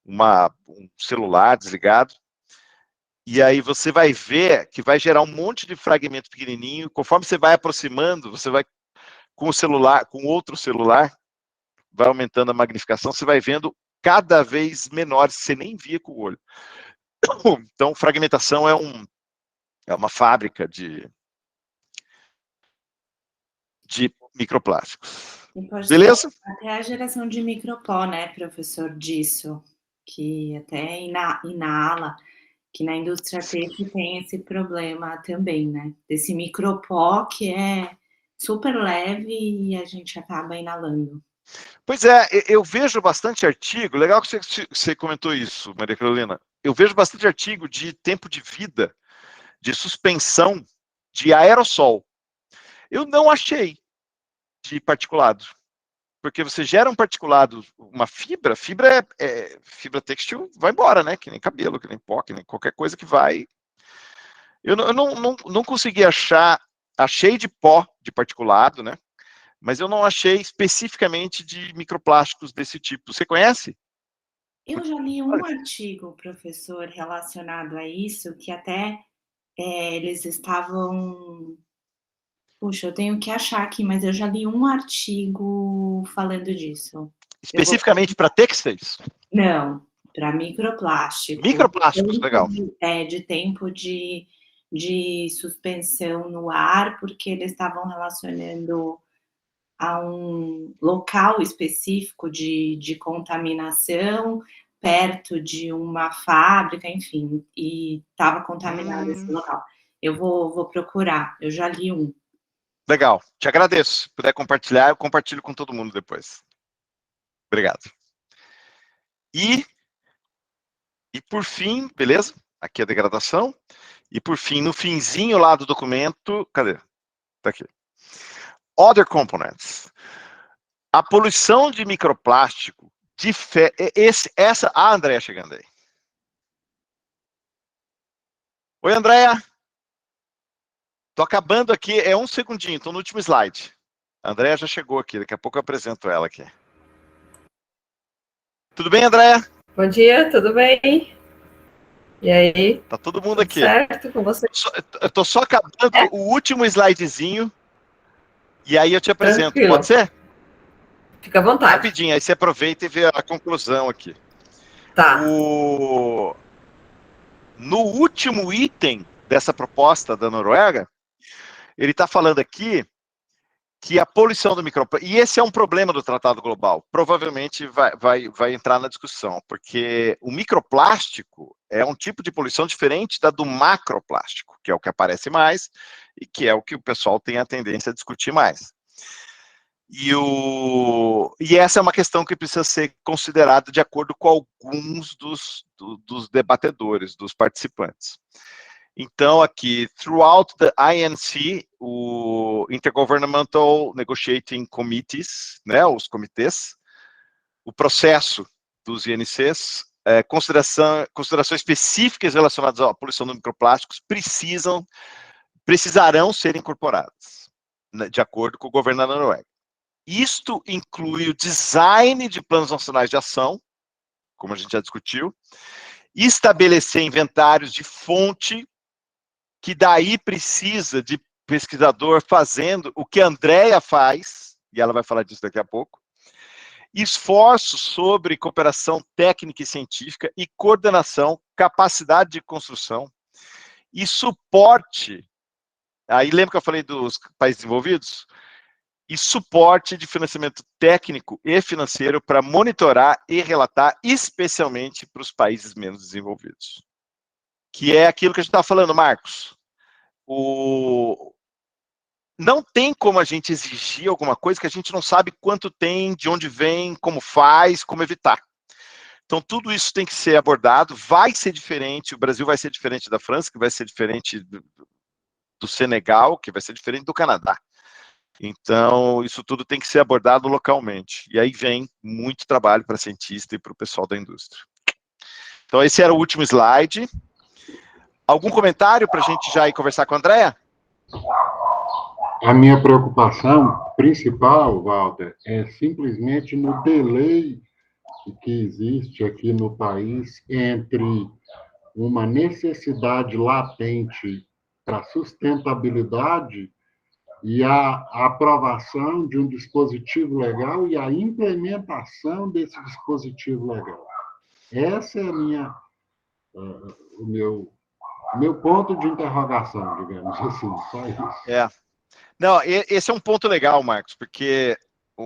um celular desligado, e aí você vai ver que vai gerar um monte de fragmento pequenininho, conforme você vai aproximando, você vai com o celular, com outro celular, vai aumentando a magnificação, você vai vendo cada vez menores, você nem via com o olho. Então, fragmentação é uma fábrica de microplásticos. E pode Beleza? ser até a geração de micropó, né, professor, disso, que até inala, que na indústria têxtil tem esse problema também, né, desse micropó que é super leve e a gente acaba inalando. Pois é, eu vejo bastante artigo, legal que você comentou isso, Maria Carolina. Eu vejo bastante artigo de tempo de vida, de suspensão de aerossol. Eu não achei de particulado, porque você gera um particulado, uma fibra fibra têxtil vai embora, né? Que nem cabelo, que nem pó, que nem qualquer coisa que vai. Eu não consegui achar, achei de pó de particulado, né? Mas eu não achei especificamente de microplásticos desse tipo. Você conhece? Eu já li um artigo, professor, relacionado a isso, que até eles estavam. Puxa, eu tenho que achar aqui, mas eu já li um artigo falando disso. Especificamente para têxteis? Não, para microplástico. Microplásticos, legal. De tempo de suspensão no ar, porque eles estavam relacionando a um local específico de contaminação, perto de uma fábrica, enfim, e estava contaminado esse local. Eu vou procurar, eu já li um. Legal, te agradeço. Se puder compartilhar, eu compartilho com todo mundo depois. Obrigado. E por fim, beleza? Aqui a degradação. E por fim, no finzinho lá do documento, cadê? Tá aqui. Other components. A poluição de microplástico, Andréa chegando aí. Oi, Andréa. Tô acabando aqui, é um segundinho, tô no último slide. A Andréa já chegou aqui, daqui a pouco eu apresento ela aqui. Tudo bem, Andréa? Bom dia, tudo bem? E aí? Tá todo mundo Tudo aqui. certo com você? Eu tô só acabando o último slidezinho e aí eu te apresento. Tranquilo. Pode ser? Fica à vontade. Rapidinho, aí você aproveita e vê a conclusão aqui. Tá. No último item dessa proposta da Noruega, ele está falando aqui que a poluição do microplástico, e esse é um problema do Tratado Global, provavelmente vai entrar na discussão, porque o microplástico é um tipo de poluição diferente da do macroplástico, que é o que aparece mais, e que é o que o pessoal tem a tendência a discutir mais. E essa é uma questão que precisa ser considerada de acordo com alguns dos debatedores, dos participantes. Então, aqui, throughout the INC, o Intergovernmental Negotiating Committees, né, os comitês, o processo dos INCs, considerações específicas relacionadas à poluição de microplásticos precisarão ser incorporadas, né, de acordo com o governo da Noruega. Isto inclui o design de planos nacionais de ação, como a gente já discutiu, estabelecer inventários de fonte, que daí precisa de pesquisador fazendo o que a Andréa faz, e ela vai falar disso daqui a pouco, esforços sobre cooperação técnica e científica e coordenação, capacidade de construção e suporte, aí lembra que eu falei dos países desenvolvidos? E suporte de financiamento técnico e financeiro para monitorar e relatar, especialmente para os países menos desenvolvidos. Que é aquilo que a gente está falando, Marcos. Não tem como a gente exigir alguma coisa que a gente não sabe quanto tem, de onde vem, como faz, como evitar. Então, tudo isso tem que ser abordado, vai ser diferente, o Brasil vai ser diferente da França, que vai ser diferente do Senegal, que vai ser diferente do Canadá. Então, isso tudo tem que ser abordado localmente. E aí vem muito trabalho para cientista e para o pessoal da indústria. Então, esse era o último slide. Algum comentário para a gente já ir conversar com a Andréa? A minha preocupação principal, Walter, é simplesmente no delay que existe aqui no país entre uma necessidade latente para sustentabilidade e a aprovação de um dispositivo legal e a implementação desse dispositivo legal. Essa é o meu ponto de interrogação, digamos assim, só isso. Não, esse é um ponto legal, Marcos, porque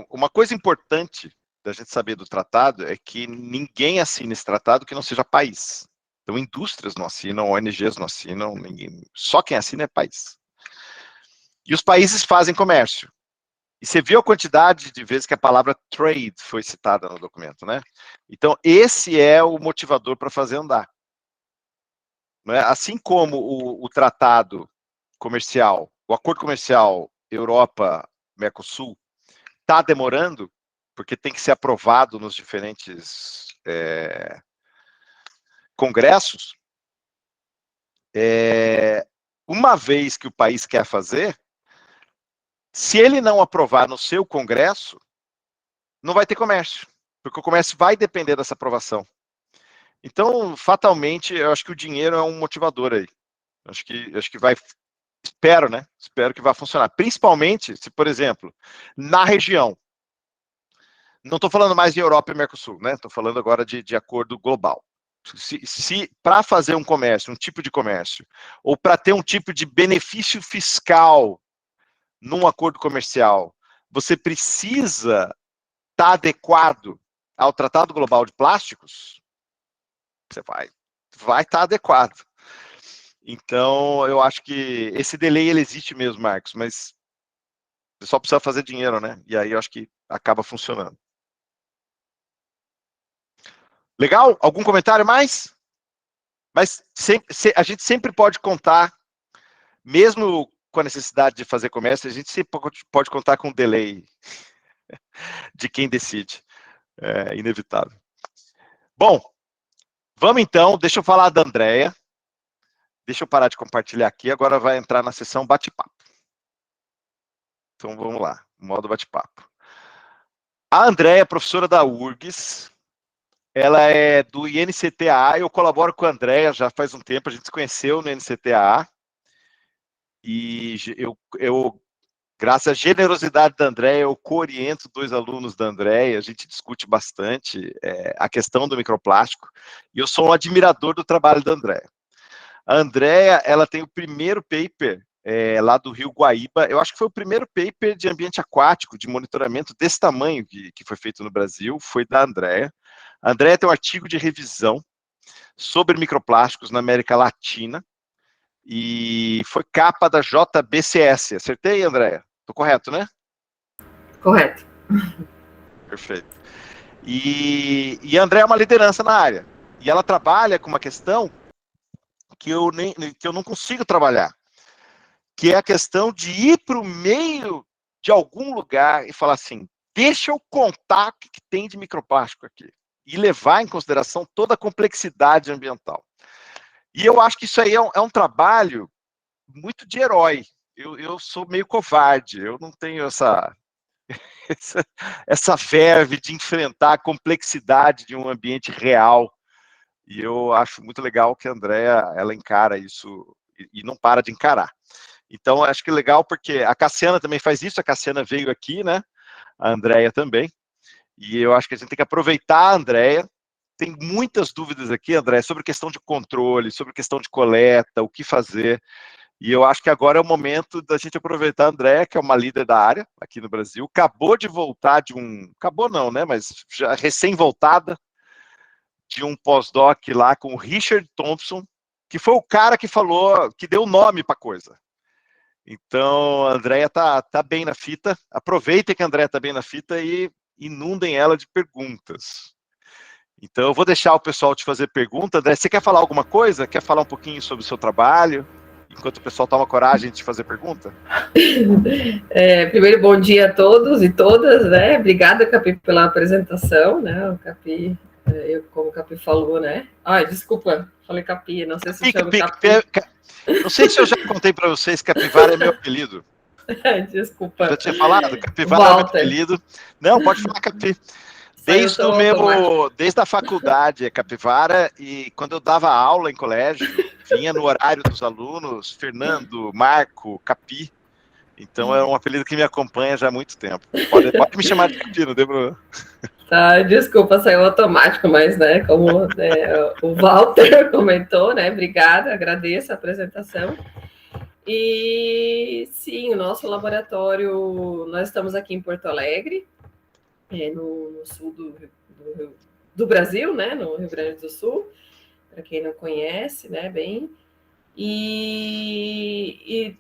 uma coisa importante da gente saber do tratado é que ninguém assina esse tratado que não seja país. Então, indústrias não assinam, ONGs não assinam, ninguém, só quem assina é país. E os países fazem comércio. E você viu a quantidade de vezes que a palavra trade foi citada no documento, né? Então, esse é o motivador para fazer andar. Não é? Assim como o tratado comercial, o acordo comercial Europa-Mercosul está demorando, porque tem que ser aprovado nos diferentes congressos, uma vez que o país quer fazer, se ele não aprovar no seu congresso, não vai ter comércio, porque o comércio vai depender dessa aprovação. Então, fatalmente, eu acho que o dinheiro é um motivador aí. Acho que vai, espero, né? Espero que vai funcionar. Principalmente se, por exemplo, na região, não estou falando mais de Europa e Mercosul, né? Estou falando agora de acordo global. Se para fazer um comércio, um tipo de comércio, ou para ter um tipo de benefício fiscal num acordo comercial, você precisa estar adequado ao Tratado Global de Plásticos, você vai estar adequado. Então, eu acho que esse delay ele existe mesmo, Marcos, mas você só precisa fazer dinheiro, né? E aí eu acho que acaba funcionando. Legal? Algum comentário mais? Mas a gente sempre pode contar, mesmo com a necessidade de fazer comércio, a gente sempre pode contar com o delay de quem decide. É inevitável. Bom, vamos então, deixa eu falar da Andrea. Deixa eu parar de compartilhar aqui, agora vai entrar na sessão bate-papo. Então vamos lá, modo bate-papo. A Andrea é professora da URGS, ela é do INCTA, eu colaboro com a Andrea já faz um tempo, a gente se conheceu no INCTA, e eu graças à generosidade da Andrea, eu co-oriento 2 alunos da Andrea, a gente discute bastante a questão do microplástico, e eu sou um admirador do trabalho da Andrea. A Andrea, ela tem o primeiro paper lá do Rio Guaíba, eu acho que foi o primeiro paper de ambiente aquático, de monitoramento desse tamanho que foi feito no Brasil, foi da Andrea. A Andrea tem um artigo de revisão sobre microplásticos na América Latina, e foi capa da JBCS. Acertei, Andrea? Tô correto, né? Correto. Perfeito. E a Andrea é uma liderança na área, e ela trabalha com uma questão que eu não consigo trabalhar, que é a questão de ir para o meio de algum lugar e falar assim, deixa eu contar o que tem de microplástico aqui, e levar em consideração toda a complexidade ambiental. E eu acho que isso aí é um trabalho muito de herói. Eu sou meio covarde, eu não tenho essa verve de enfrentar a complexidade de um ambiente real. E eu acho muito legal que a Andrea, ela encara isso e não para de encarar. Então, acho que é legal porque a Cassiana também faz isso, a Cassiana veio aqui, né? A Andrea também. E eu acho que a gente tem que aproveitar a Andrea. Tem muitas dúvidas aqui, André, sobre questão de controle, sobre questão de coleta, o que fazer. E eu acho que agora é o momento da gente aproveitar a Andrea, que é uma líder da área aqui no Brasil. Acabou de voltar de um... Acabou não, né? Mas já recém-voltada de um pós-doc lá com o Richard Thompson, que foi o cara que falou, que deu nome para a coisa. Então, a Andrea tá bem na fita. Aproveitem que a Andrea tá bem na fita e inundem ela de perguntas. Então, eu vou deixar o pessoal te fazer pergunta. André, você quer falar alguma coisa? Quer falar um pouquinho sobre o seu trabalho? Enquanto o pessoal toma coragem de te fazer pergunta? Primeiro, bom dia a todos e todas, né? Obrigada, Capi, pela apresentação, né? O Capi, como o Capi falou, né? Ai, desculpa, falei Capi, não sei se chama Capi. Não sei se eu já contei para vocês, Capivara é meu apelido. Desculpa. Já tinha falado? Capivara é meu apelido. Não, pode falar Capi. Desde a faculdade é Capivara, e quando eu dava aula em colégio, vinha no horário dos alunos, Fernando, Marco, Capi. Então é um apelido que me acompanha já há muito tempo. Pode me chamar de Capi, não tem problema. Tá, desculpa, saiu automático, mas, né, como o Walter comentou, né, obrigada, agradeço a apresentação. E, sim, o nosso laboratório, nós estamos aqui em Porto Alegre, no sul do Brasil, né, no Rio Grande do Sul, para quem não conhece, né, bem, e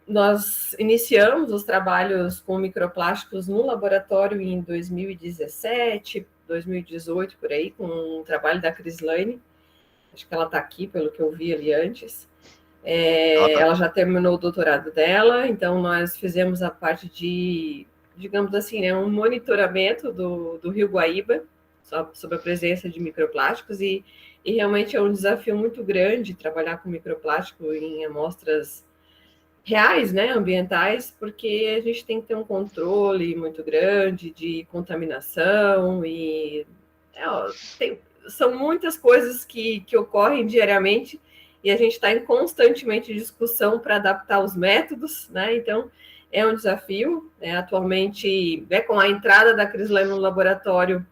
nós iniciamos os trabalhos com microplásticos no laboratório em 2017, 2018, por aí, com um trabalho da Crislaine. Acho que ela está aqui, pelo que eu vi ali antes. Ela já terminou o doutorado dela, então nós fizemos a parte de, digamos assim, né, um monitoramento do Rio Guaíba, sobre a presença de microplásticos, e realmente é um desafio muito grande trabalhar com microplástico em amostras reais, né, ambientais, porque a gente tem que ter um controle muito grande de contaminação e são muitas coisas que ocorrem diariamente e a gente está em constantemente discussão para adaptar os métodos, né? Então é um desafio. Atualmente, com a entrada da Crislaine no laboratório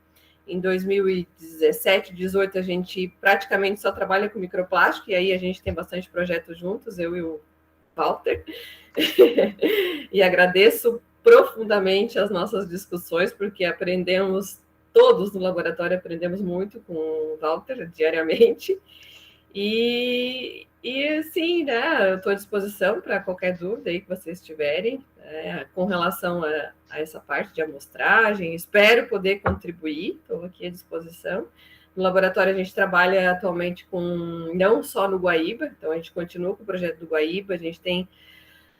em 2017, 2018, a gente praticamente só trabalha com microplástico, e aí a gente tem bastante projetos juntos, eu e o Walter, e agradeço profundamente as nossas discussões, porque aprendemos, todos no laboratório aprendemos muito com o Walter diariamente, e sim, né, eu estou à disposição para qualquer dúvida aí que vocês tiverem, com relação a essa parte de amostragem, espero poder contribuir, estou aqui à disposição. No laboratório a gente trabalha atualmente não só no Guaíba, então a gente continua com o projeto do Guaíba, a gente tem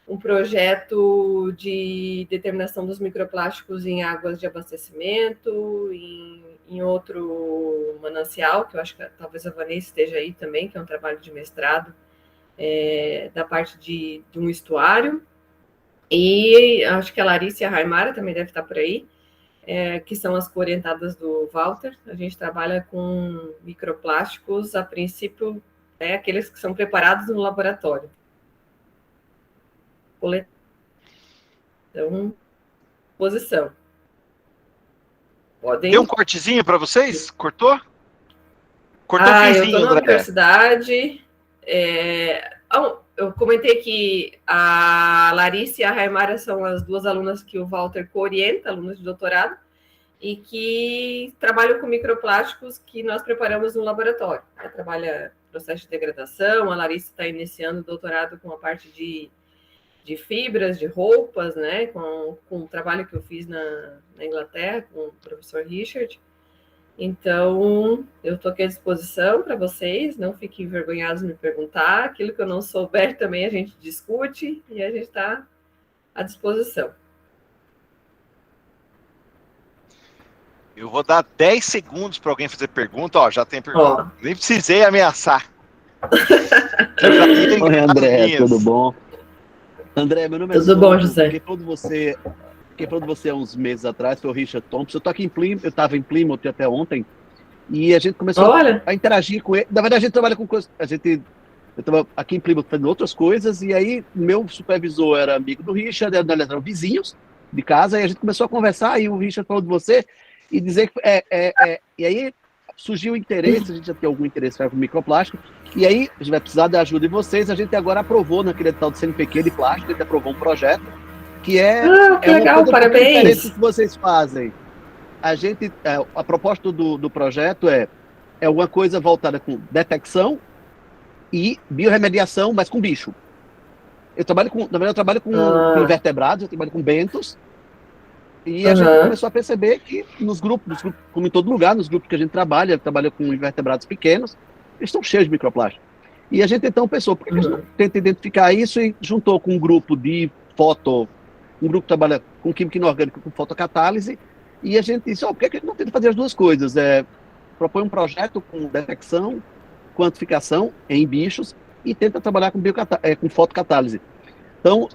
um projeto de determinação dos microplásticos em águas de abastecimento, em outro manancial, que eu acho que talvez a Vanessa esteja aí também, que é um trabalho de mestrado, da parte de um estuário, e acho que a Larissa e a Raimara também devem estar por aí, que são as coorientadas do Walter. A gente trabalha com microplásticos, a princípio, aqueles que são preparados no laboratório. Então, posição. Podem... Tem um cortezinho para vocês? Cortou? Cortou eu finzinho, estou na André. universidade. Eu comentei que a Larissa e a Raimara são as duas alunas que o Walter co-orienta, alunas de doutorado, e que trabalham com microplásticos que nós preparamos no laboratório. Ela trabalha processo de degradação, a Larissa está iniciando o doutorado com a parte de fibras, de roupas, né, com o trabalho que eu fiz na Inglaterra, com o professor Richard. Então, eu estou aqui à disposição para vocês, não fiquem envergonhados de me perguntar, aquilo que eu não souber também a gente discute e a gente está à disposição. Eu vou dar 10 segundos para alguém fazer pergunta. Ó, já tem pergunta. Nem precisei ameaçar. Oi, André, tudo bom? André, meu nome é Tudo bom, José? Quem falou de você há uns meses atrás foi o Richard Thompson. Eu tô aqui em Plymouth, eu estava em Plymouth até ontem, e a gente começou a interagir com ele. Na verdade, a gente trabalha com coisas. Eu estava aqui em Plymouth fazendo outras coisas, e aí meu supervisor era amigo do Richard, eles eram vizinhos de casa, e a gente começou a conversar, e o Richard falou de você, e dizer que e aí surgiu o interesse, a gente já tem algum interesse com microplástico, e aí a gente vai precisar da ajuda de vocês. A gente agora aprovou naquele tal do CNPq de plástico, a gente aprovou um projeto que que legal, uma coisa parabéns. diferente que vocês fazem. A proposta do projeto é alguma coisa voltada com detecção e biorremediação, mas com bicho. Eu trabalho com invertebrados, eu trabalho com bentos, e a gente começou a perceber que nos grupos, como em todo lugar, nos grupos que a gente trabalha com invertebrados pequenos, eles estão cheios de microplástico. E a gente então pensou, por que a gente não tenta identificar isso, e juntou com um grupo de um grupo que trabalha com química inorgânica, com fotocatálise, e a gente disse, por que a gente não tenta fazer as duas coisas? Propõe um projeto com detecção, quantificação em bichos, e tenta trabalhar com fotocatálise. Então,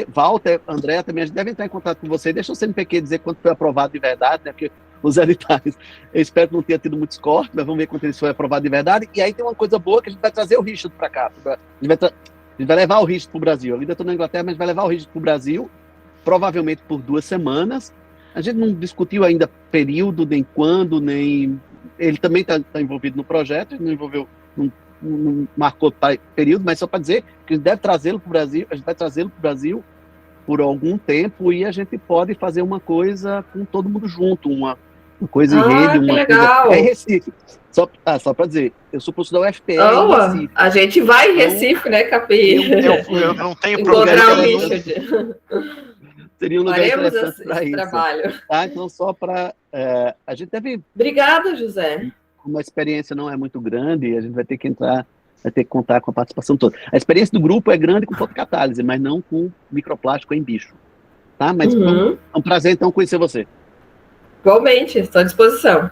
Walter, André, também, a gente deve entrar em contato com você. Deixa o CNPq dizer quanto foi aprovado de verdade, né? Porque os editais, eu espero que não tenha tido muitos cortes, mas vamos ver quanto isso foi aprovado de verdade. E aí tem uma coisa boa, que a gente vai trazer o Richard para cá. A gente vai levar o Richard para o Brasil. Eu ainda estou na Inglaterra, mas vai levar o Richard para o Brasil, provavelmente por 2 semanas. A gente não discutiu ainda período, nem quando, nem... Ele também está envolvido no projeto, ele não envolveu... Não marcou período, mas só para dizer que a gente deve trazê-lo para o Brasil, a gente vai trazê-lo para o Brasil por algum tempo, e a gente pode fazer uma coisa com todo mundo junto, Uma coisa em rede, que uma legal. coisa... É em Recife. Só para dizer, eu sou professor da UFPE em Recife. A gente vai em Recife, né, Capi? Eu não tenho Encontrar problema o nenhum. Richard. Seria um lugar Faremos interessante para esse isso. trabalho. Tá? Então, só para... a gente deve... Obrigada, José. Como a experiência não é muito grande, a gente vai ter que contar com a participação toda. A experiência do grupo é grande com fotocatálise, mas não com microplástico em bicho. Tá? Mas é um prazer, então, conhecer você. Igualmente, estou à disposição.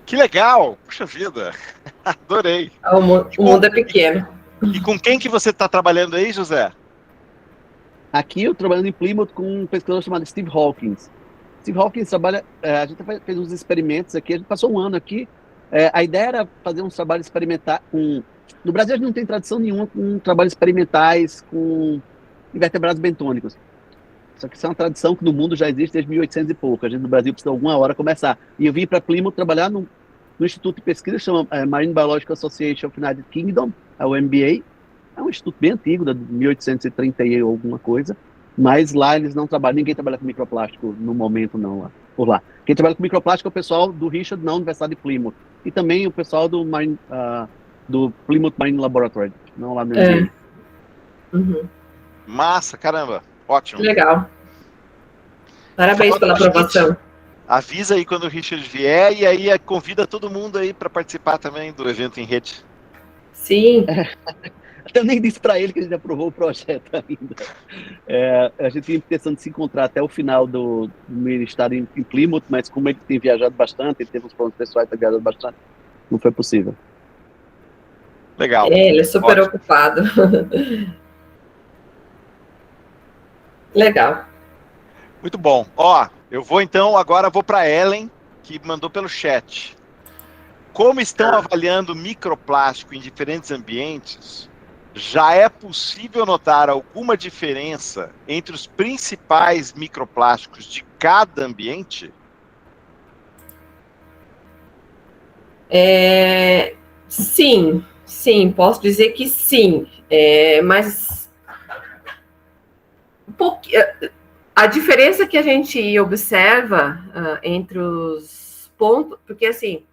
Que legal! Puxa vida! Adorei. O mundo é pequeno. E com quem que você está trabalhando aí, José? Aqui eu trabalhando em Plymouth com um pesquisador chamado Steve Hawkins. Steve Hawkins trabalha... a gente fez uns experimentos aqui, a gente passou um ano aqui. A ideia era fazer uns trabalhos experimentais com... No Brasil a gente não tem tradição nenhuma com trabalhos experimentais com invertebrados bentônicos. Só que isso é uma tradição que no mundo já existe desde 1800 e pouco. A gente no Brasil precisa alguma hora começar. E eu vim para Plymouth trabalhar no Instituto de Pesquisa que chama Marine Biological Association of United Kingdom, a UMBA. É um instituto bem antigo, de 1830 e alguma coisa. Mas lá eles não trabalham, ninguém trabalha com microplástico no momento não, lá, por lá. Quem trabalha com microplástico é o pessoal do Richard na Universidade de Plymouth. E também o pessoal do Plymouth Marine Laboratory, não lá no MBA. Massa, caramba. Ótimo. Legal. Parabéns pela aprovação. Avisa aí quando o Richard vier e aí convida todo mundo aí para participar também do evento em rede. Sim. Eu nem disse para ele que a gente aprovou o projeto ainda. A gente tinha a intenção de se encontrar até o final do ministério em Plymouth, mas como ele tem viajado bastante, ele teve uns problemas pessoais, tem viajado bastante, não foi possível. Legal. Ele é super ocupado. Legal. Muito bom. Eu vou então, agora vou para Ellen, que mandou pelo chat. Como estão avaliando microplástico em diferentes ambientes? Já é possível notar alguma diferença entre os principais microplásticos de cada ambiente? Sim, posso dizer que sim. Mas a diferença que a gente observa entre os pontos, porque assim,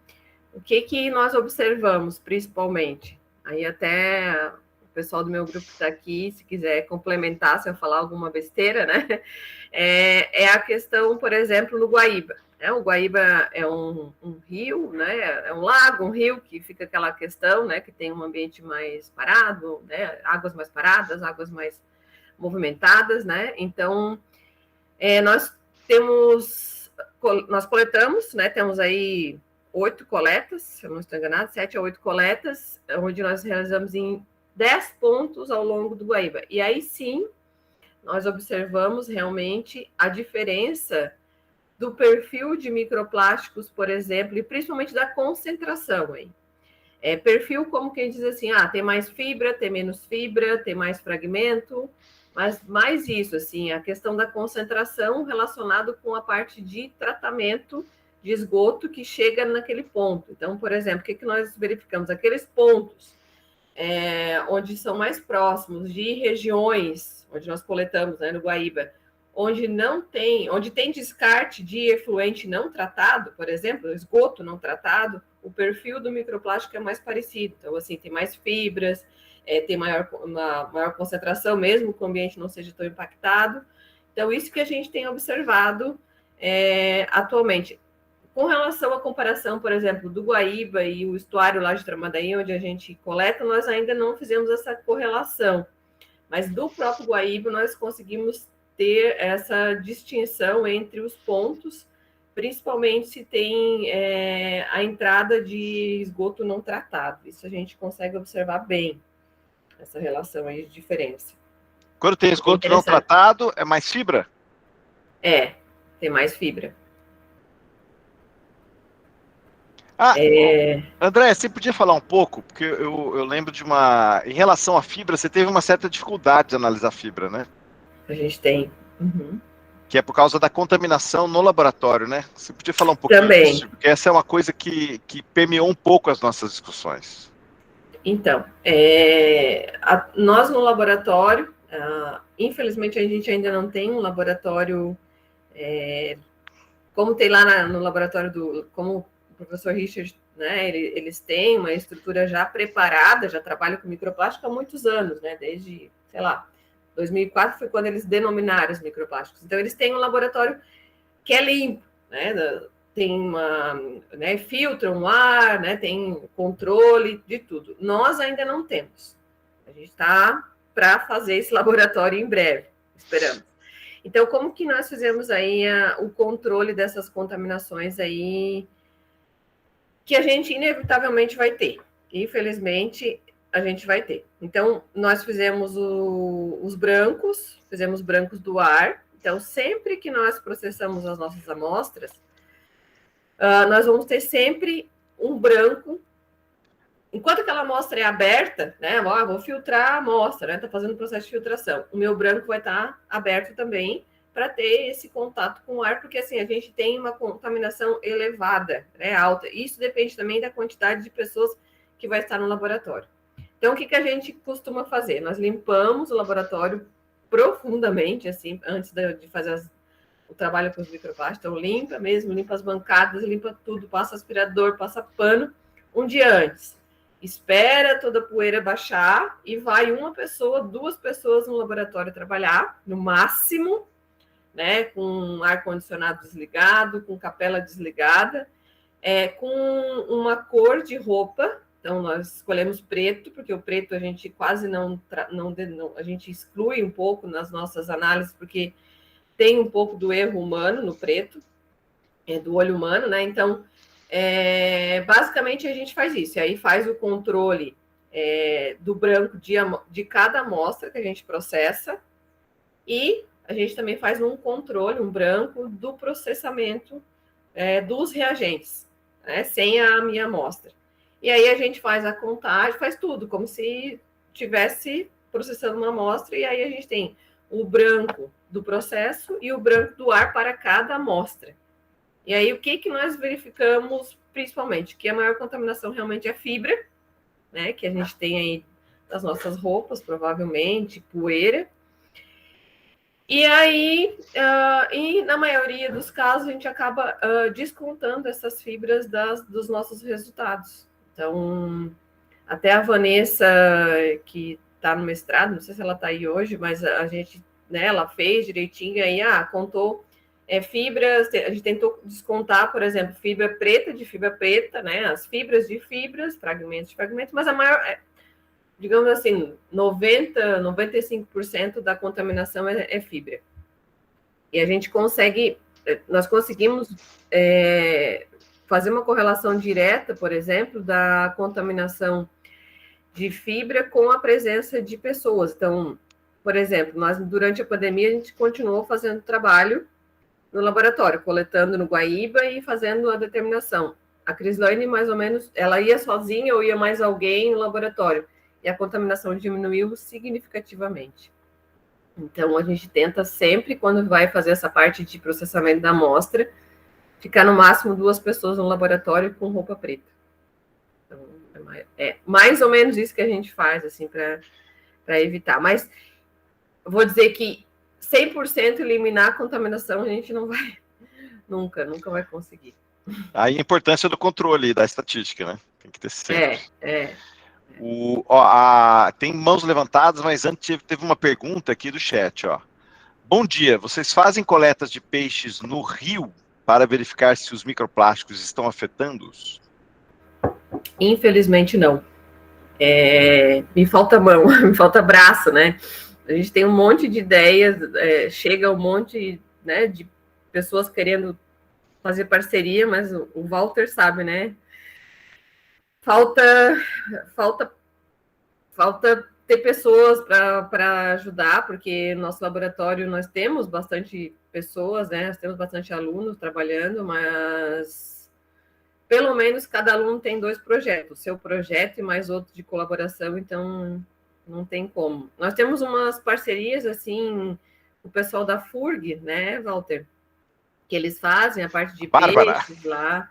o que nós observamos principalmente? Aí até o pessoal do meu grupo está aqui, se quiser complementar, se eu falar alguma besteira, né? É a questão, por exemplo, no Guaíba. O Guaíba é um rio, né? É um lago, um rio, que fica aquela questão, né? Que tem um ambiente mais parado, né? Águas mais paradas, águas mais movimentadas, né? Então, nós coletamos, né? Temos aí 8 coletas, se eu não estou enganado, 7 a 8 coletas, onde nós realizamos em 10 pontos ao longo do Guaíba. E aí sim, nós observamos realmente a diferença do perfil de microplásticos, por exemplo, e principalmente da concentração. Perfil como quem diz assim, tem mais fibra, tem menos fibra, tem mais fragmento, mas mais isso, assim, a questão da concentração relacionado com a parte de tratamento de esgoto que chega naquele ponto. Então, por exemplo, o que nós verificamos? Aqueles pontos onde são mais próximos de regiões, onde nós coletamos, né, no Guaíba, onde tem descarte de efluente não tratado, por exemplo, esgoto não tratado, o perfil do microplástico é mais parecido. Então, assim, tem mais fibras, tem uma maior concentração, mesmo que o ambiente não seja tão impactado. Então, isso que a gente tem observado atualmente. Com relação à comparação, por exemplo, do Guaíba e o estuário lá de Tramandaí, onde a gente coleta, nós ainda não fizemos essa correlação. Mas do próprio Guaíba, nós conseguimos ter essa distinção entre os pontos, principalmente se tem a entrada de esgoto não tratado. Isso a gente consegue observar bem, essa relação aí de diferença. Quando tem esgoto não tratado, é mais fibra? Tem mais fibra. André, você podia falar um pouco, porque eu lembro de em relação à fibra, você teve uma certa dificuldade de analisar fibra, né? A gente tem. Uhum. Que é por causa da contaminação no laboratório, né? Você podia falar um pouquinho disso, porque essa é uma coisa que permeou um pouco as nossas discussões. Então, nós no laboratório, infelizmente a gente ainda não tem um laboratório Como tem lá no laboratório como o professor Richard, né, eles têm uma estrutura já preparada, já trabalham com microplástico há muitos anos, né, desde, sei lá, 2004 foi quando eles denominaram os microplásticos. Então, eles têm um laboratório que é limpo, né, tem né, filtram o ar, né, tem controle de tudo. Nós ainda não temos. A gente está para fazer esse laboratório em breve, esperamos. Então, como que nós fizemos aí o controle dessas contaminações aí que a gente inevitavelmente vai ter? Infelizmente, a gente vai ter. Então, nós fizemos os brancos, fizemos brancos do ar. Então, sempre que nós processamos as nossas amostras, nós vamos ter sempre um branco. Enquanto aquela amostra é aberta, né? Vou filtrar a amostra, né? Está fazendo o processo de filtração. O meu branco vai estar aberto também para ter esse contato com o ar, porque assim, a gente tem uma contaminação elevada, né? Alta. Isso depende também da quantidade de pessoas que vai estar no laboratório. Então, o que a gente costuma fazer? Nós limpamos o laboratório profundamente, assim, antes de fazer o trabalho com os microplásticos. Então, limpa mesmo, limpa as bancadas, limpa tudo, passa aspirador, passa pano, um dia antes. Espera toda a poeira baixar e vai uma pessoa, 2 pessoas no laboratório trabalhar, no máximo, né, com ar-condicionado desligado, com capela desligada, com uma cor de roupa. Então, nós escolhemos preto, porque o preto a gente quase não a gente exclui um pouco nas nossas análises, porque tem um pouco do erro humano no preto, do olho humano, né? Então, basicamente a gente faz isso. E aí faz o controle do branco de cada amostra que a gente processa, e a gente também faz um controle, um branco, do processamento dos reagentes, né? Sem a minha amostra. E aí a gente faz a contagem, faz tudo, como se estivesse processando uma amostra, e aí a gente tem o branco do processo e o branco do ar para cada amostra. E aí o que nós verificamos principalmente? Que a maior contaminação realmente é fibra, né? Que a gente tem aí das nossas roupas, provavelmente, poeira. E aí, e na maioria dos casos, a gente acaba descontando essas fibras dos nossos resultados. Então, até a Vanessa, que está no mestrado, não sei se ela está aí hoje, mas a gente, né, ela fez direitinho aí, contou fibras, a gente tentou descontar, por exemplo, fibra preta de fibra preta, né, as fibras de fibras, fragmentos de fragmentos, mas a maior, digamos assim, 95% da contaminação é fibra. E a gente nós conseguimos fazer uma correlação direta, por exemplo, da contaminação de fibra com a presença de pessoas. Então, por exemplo, nós, durante a pandemia, a gente continuou fazendo trabalho no laboratório, coletando no Guaíba e fazendo a determinação. A Crislaine, mais ou menos, ela ia sozinha ou ia mais alguém no laboratório, e a contaminação diminuiu significativamente. Então, a gente tenta sempre, quando vai fazer essa parte de processamento da amostra, ficar no máximo 2 pessoas no laboratório com roupa preta. Então, é mais ou menos isso que a gente faz, assim, para evitar. Mas vou dizer que 100% eliminar a contaminação a gente não vai, nunca vai conseguir. Aí a importância do controle da estatística, né? Tem que ter sempre. Tem mãos levantadas, mas antes teve uma pergunta aqui do chat, ó. Bom dia, vocês fazem coletas de peixes no rio para verificar se os microplásticos estão afetando-os? Infelizmente, não. Me falta mão, me falta braço, né? A gente tem um monte de ideias, chega um monte, né, de pessoas querendo fazer parceria, mas o Walter sabe, né? Falta ter pessoas para ajudar, porque no nosso laboratório nós temos bastante pessoas, né? Nós temos bastante alunos trabalhando, mas pelo menos cada aluno tem 2 projetos, seu projeto e mais outro de colaboração, então não tem como. Nós temos umas parcerias, assim, com o pessoal da FURG, né, Walter? Que eles fazem a parte de peixes lá.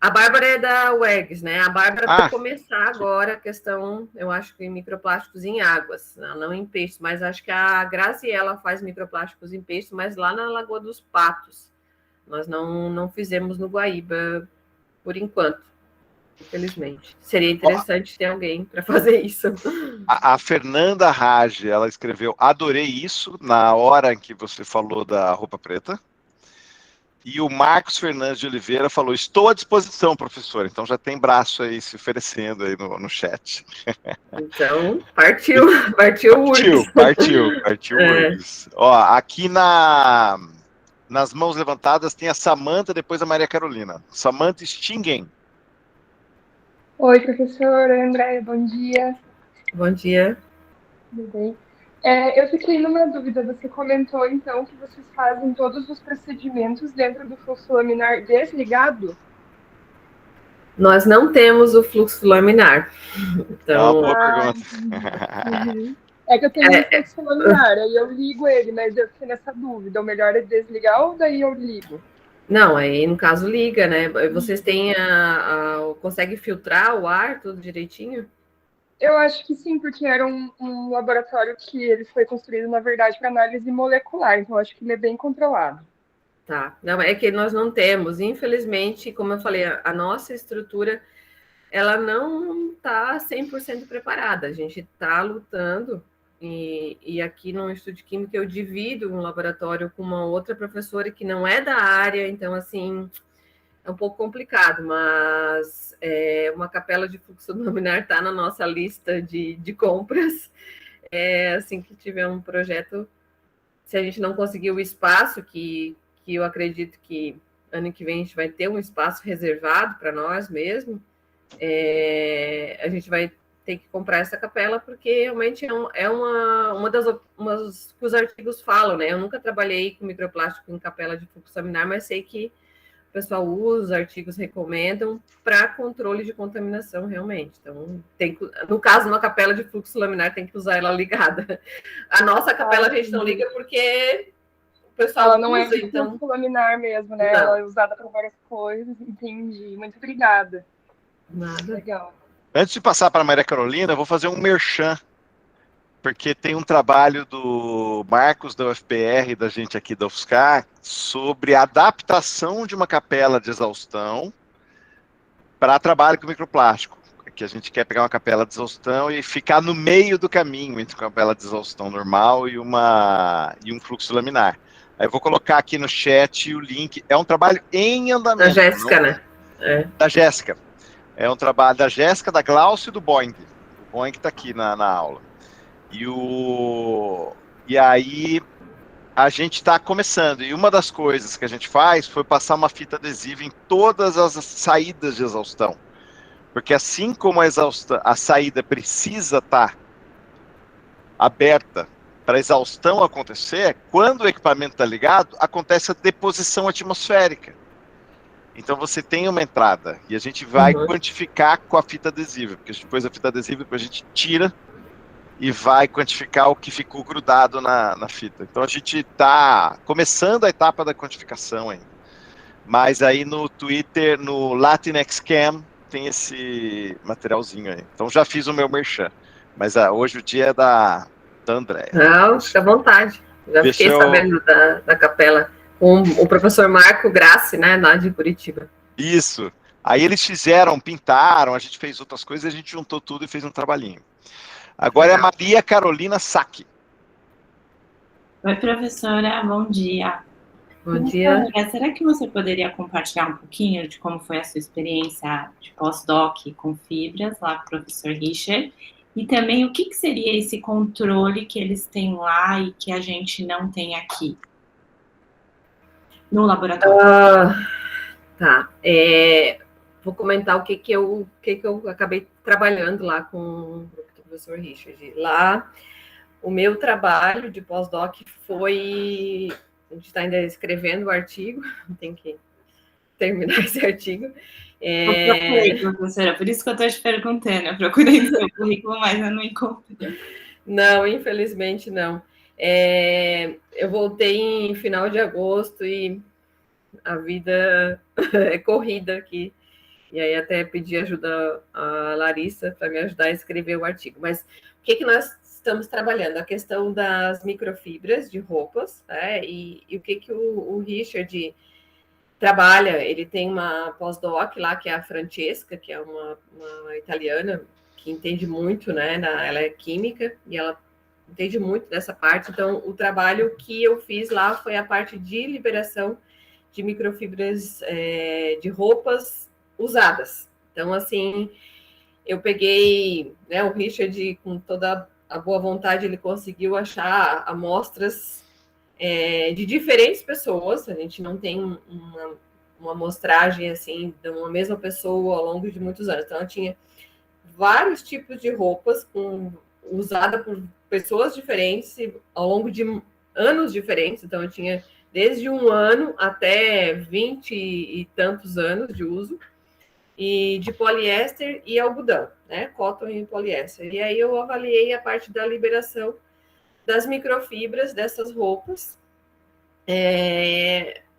A Bárbara é da UERGS, né? A Bárbara vai Ah. começar agora a questão, eu acho que em microplásticos em águas, não em peixes, mas acho que a Graziela faz microplásticos em peixes, mas lá na Lagoa dos Patos. Nós não fizemos no Guaíba por enquanto, infelizmente. Seria interessante ter alguém para fazer isso. A Fernanda Rage, ela escreveu, adorei isso, na hora em que você falou da roupa preta. E o Marcos Fernandes de Oliveira falou, estou à disposição, professor. Então já tem braço aí se oferecendo aí no chat. Então, partiu o URGS. Partiu o URGS. Ó, aqui nas mãos levantadas tem a Samantha, depois a Maria Carolina. Samantha Stingen. Oi, professora Andréia, bom dia. Bom dia. Tudo bem? Eu fiquei numa dúvida. Você comentou, então, que vocês fazem todos os procedimentos dentro do fluxo laminar desligado? Nós não temos o fluxo laminar. Então, boa pergunta. Uhum. É que eu tenho um fluxo laminar, aí eu ligo ele, mas eu fiquei nessa dúvida. O melhor é desligar ou daí eu ligo? Não, aí no caso liga, né? Vocês têm consegue filtrar o ar tudo direitinho? Eu acho que sim, porque era um laboratório que ele foi construído, na verdade, para análise molecular, então acho que ele é bem controlado. Tá, não, é que nós não temos, infelizmente, como eu falei, a nossa estrutura, ela não está 100% preparada, a gente está lutando, e aqui no Estúdio Química eu divido um laboratório com uma outra professora que não é da área, então, assim, é um pouco complicado, mas uma capela de fluxo laminar está na nossa lista de compras. Assim que tiver um projeto, se a gente não conseguir o espaço, que eu acredito que ano que vem a gente vai ter um espaço reservado para nós mesmo, a gente vai ter que comprar essa capela, porque realmente é uma das que os artigos falam, né? Eu nunca trabalhei com microplástico em capela de fluxo laminar, mas sei que o pessoal usa, os artigos recomendam para controle de contaminação, realmente. Então, no caso, uma capela de fluxo laminar, tem que usar ela ligada. A nossa capela a gente não liga porque o pessoal ela não usa, é de então... fluxo laminar mesmo, né? Não. Ela é usada para várias coisas, entendi. Muito obrigada. Nada. Legal. Antes de passar para a Maria Carolina, eu vou fazer um merchan, porque tem um trabalho do Marcos da UFPR, da gente aqui da UFSCar, sobre a adaptação de uma capela de exaustão para trabalho com microplástico. Que a gente quer pegar uma capela de exaustão e ficar no meio do caminho entre uma capela de exaustão normal e um fluxo laminar. Aí eu vou colocar aqui no chat o link. É um trabalho em andamento. Da Jéssica, né? Da Jéssica. É um trabalho da Jéssica, da Glaucio e do Boing. O Boing está aqui na aula. E aí a gente está começando. E uma das coisas que a gente faz foi passar uma fita adesiva em todas as saídas de exaustão. Porque assim como a saída precisa estar aberta para a exaustão acontecer, quando o equipamento está ligado, acontece a deposição atmosférica. Então você tem uma entrada e a gente vai quantificar com a fita adesiva, porque depois a fita adesiva a gente tira e vai quantificar o que ficou grudado na fita. Então a gente está começando a etapa da quantificação ainda. Mas aí no Twitter, no Latinx Cam, tem esse materialzinho aí. Então já fiz o meu merchan. Mas hoje o dia é da Andréia. Não, fica à vontade. Já fiquei sabendo da capela com o professor Marco Grassi, né, lá de Curitiba. Isso. Aí eles pintaram, a gente fez outras coisas, a gente juntou tudo e fez um trabalhinho. Agora é a Maria Carolina Sacchi. Oi, professora, bom dia. Bom dia. Será que você poderia compartilhar um pouquinho de como foi a sua experiência de pós-doc com fibras lá com o professor Richard? E também o que seria esse controle que eles têm lá e que a gente não tem aqui no laboratório? Tá. Vou comentar o que eu acabei trabalhando lá com o professor Richard. Lá, o meu trabalho de pós-doc foi... A gente está ainda escrevendo o artigo, tem que terminar esse artigo. Eu procurei, professora, por isso que eu estou te perguntando. Eu procurei no seu currículo, mas eu não encontrei. Não, infelizmente não. Eu voltei em final de agosto e a vida é corrida aqui. E aí até pedi ajuda a Larissa para me ajudar a escrever o artigo. Mas o que nós estamos trabalhando? A questão das microfibras de roupas, né? E o que o Richard trabalha. Ele tem uma pós-doc lá, que é a Francesca, que é uma italiana que entende muito, né? Ela é química e ela entende muito dessa parte. Então, o trabalho que eu fiz lá foi a parte de liberação de microfibras de roupas usadas. Então, assim, eu peguei, né, o Richard, com toda a boa vontade, ele conseguiu achar amostras de diferentes pessoas. A gente não tem uma amostragem, assim, de uma mesma pessoa ao longo de muitos anos. Então, eu tinha vários tipos de roupas usada por pessoas diferentes ao longo de anos diferentes. Então, eu tinha desde 1 ano até 20 e tantos anos de uso, e de poliéster e algodão, né? Cotton e poliéster. E aí eu avaliei a parte da liberação das microfibras dessas roupas.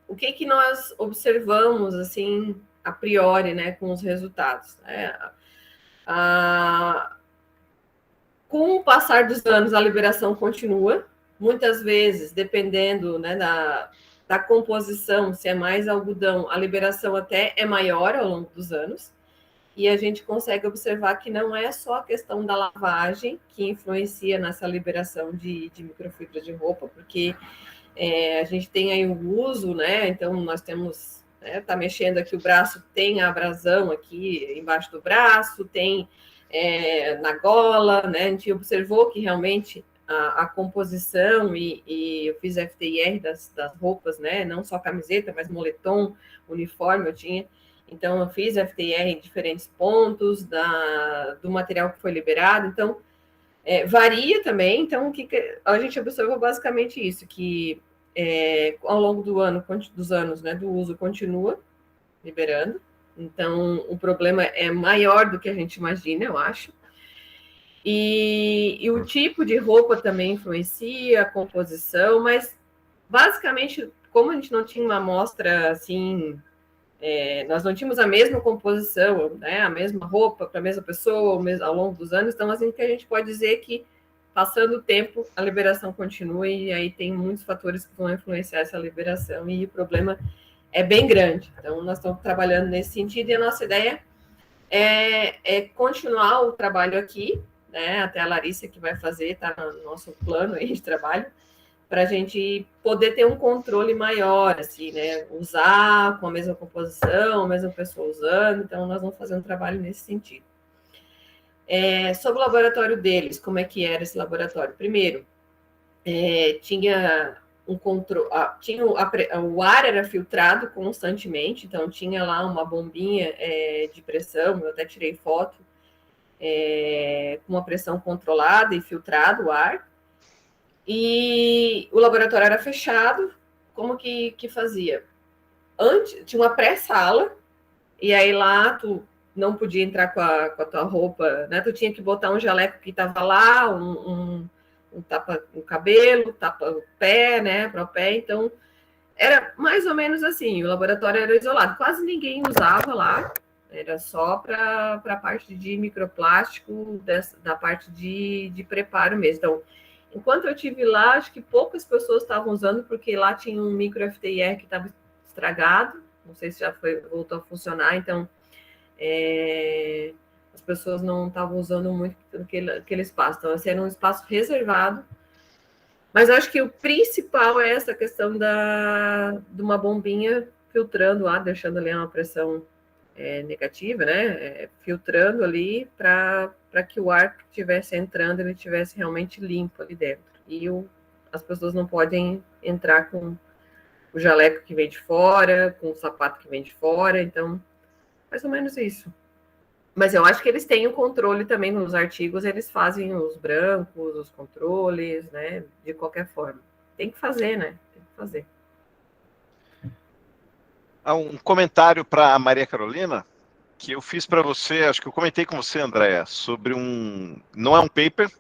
O que nós observamos, assim, a priori, né, com os resultados? Com o passar dos anos, a liberação continua. Muitas vezes, dependendo, né, da composição, se é mais algodão, a liberação até é maior ao longo dos anos. E a gente consegue observar que não é só a questão da lavagem que influencia nessa liberação de microfibras de roupa, porque a gente tem aí o uso, né? Então, nós temos, tá mexendo aqui o braço, tem a abrasão aqui embaixo do braço, tem na gola, né? A gente observou que realmente a composição, e eu fiz FTIR das roupas, né? Não só camiseta, mas moletom, uniforme eu tinha. Então, eu fiz FTIR em diferentes pontos do material que foi liberado. Então, varia também. Então, a gente observou basicamente isso, que ao longo dos anos, né, do uso, continua liberando. Então, o problema é maior do que a gente imagina, eu acho. E o tipo de roupa também influencia, a composição, mas, basicamente, como a gente não tinha uma amostra, assim, nós não tínhamos a mesma composição, né, a mesma roupa para a mesma pessoa ao longo dos anos, então, assim, que a gente pode dizer que, passando o tempo, a liberação continua, e aí tem muitos fatores que vão influenciar essa liberação, e o problema é bem grande. Então, nós estamos trabalhando nesse sentido, e a nossa ideia é continuar o trabalho aqui, né, até a Larissa que vai fazer, está no nosso plano aí de trabalho, para a gente poder ter um controle maior, assim, né, usar com a mesma composição, a mesma pessoa usando. Então, nós vamos fazer um trabalho nesse sentido. Sobre o laboratório deles, como é que era esse laboratório? Primeiro, tinha um controle, o ar era filtrado constantemente, então tinha lá uma bombinha de pressão, eu até tirei foto, com uma pressão controlada e filtrado o ar. E o laboratório era fechado. Como que fazia? Antes, tinha uma pré-sala, e aí lá tu não podia entrar com a tua roupa, né? Tu tinha que botar um jaleco que estava lá, um tapa o cabelo, tapa o pé, né? Para o pé. Então, era mais ou menos assim. O laboratório era isolado, quase ninguém usava lá. Era só para a parte de microplástico, da parte de preparo mesmo. Então, enquanto eu estive lá, acho que poucas pessoas estavam usando, porque lá tinha um micro FTIR que estava estragado, não sei se já voltou a funcionar, então as pessoas não estavam usando muito aquele espaço. Então, esse era um espaço reservado, mas eu acho que o principal é essa questão de uma bombinha filtrando o ar, deixando ali uma pressão negativa, né? Filtrando ali para que o ar que estivesse entrando, ele estivesse realmente limpo ali dentro. E as pessoas não podem entrar com o jaleco que vem de fora, com o sapato que vem de fora, então, mais ou menos isso. Mas eu acho que eles têm o controle também nos artigos, eles fazem os brancos, os controles, né? De qualquer forma. Tem que fazer, né? Tem que fazer. Um comentário para a Maria Carolina, que eu fiz para você, acho que eu comentei com você, Andréa, sobre não é um paper,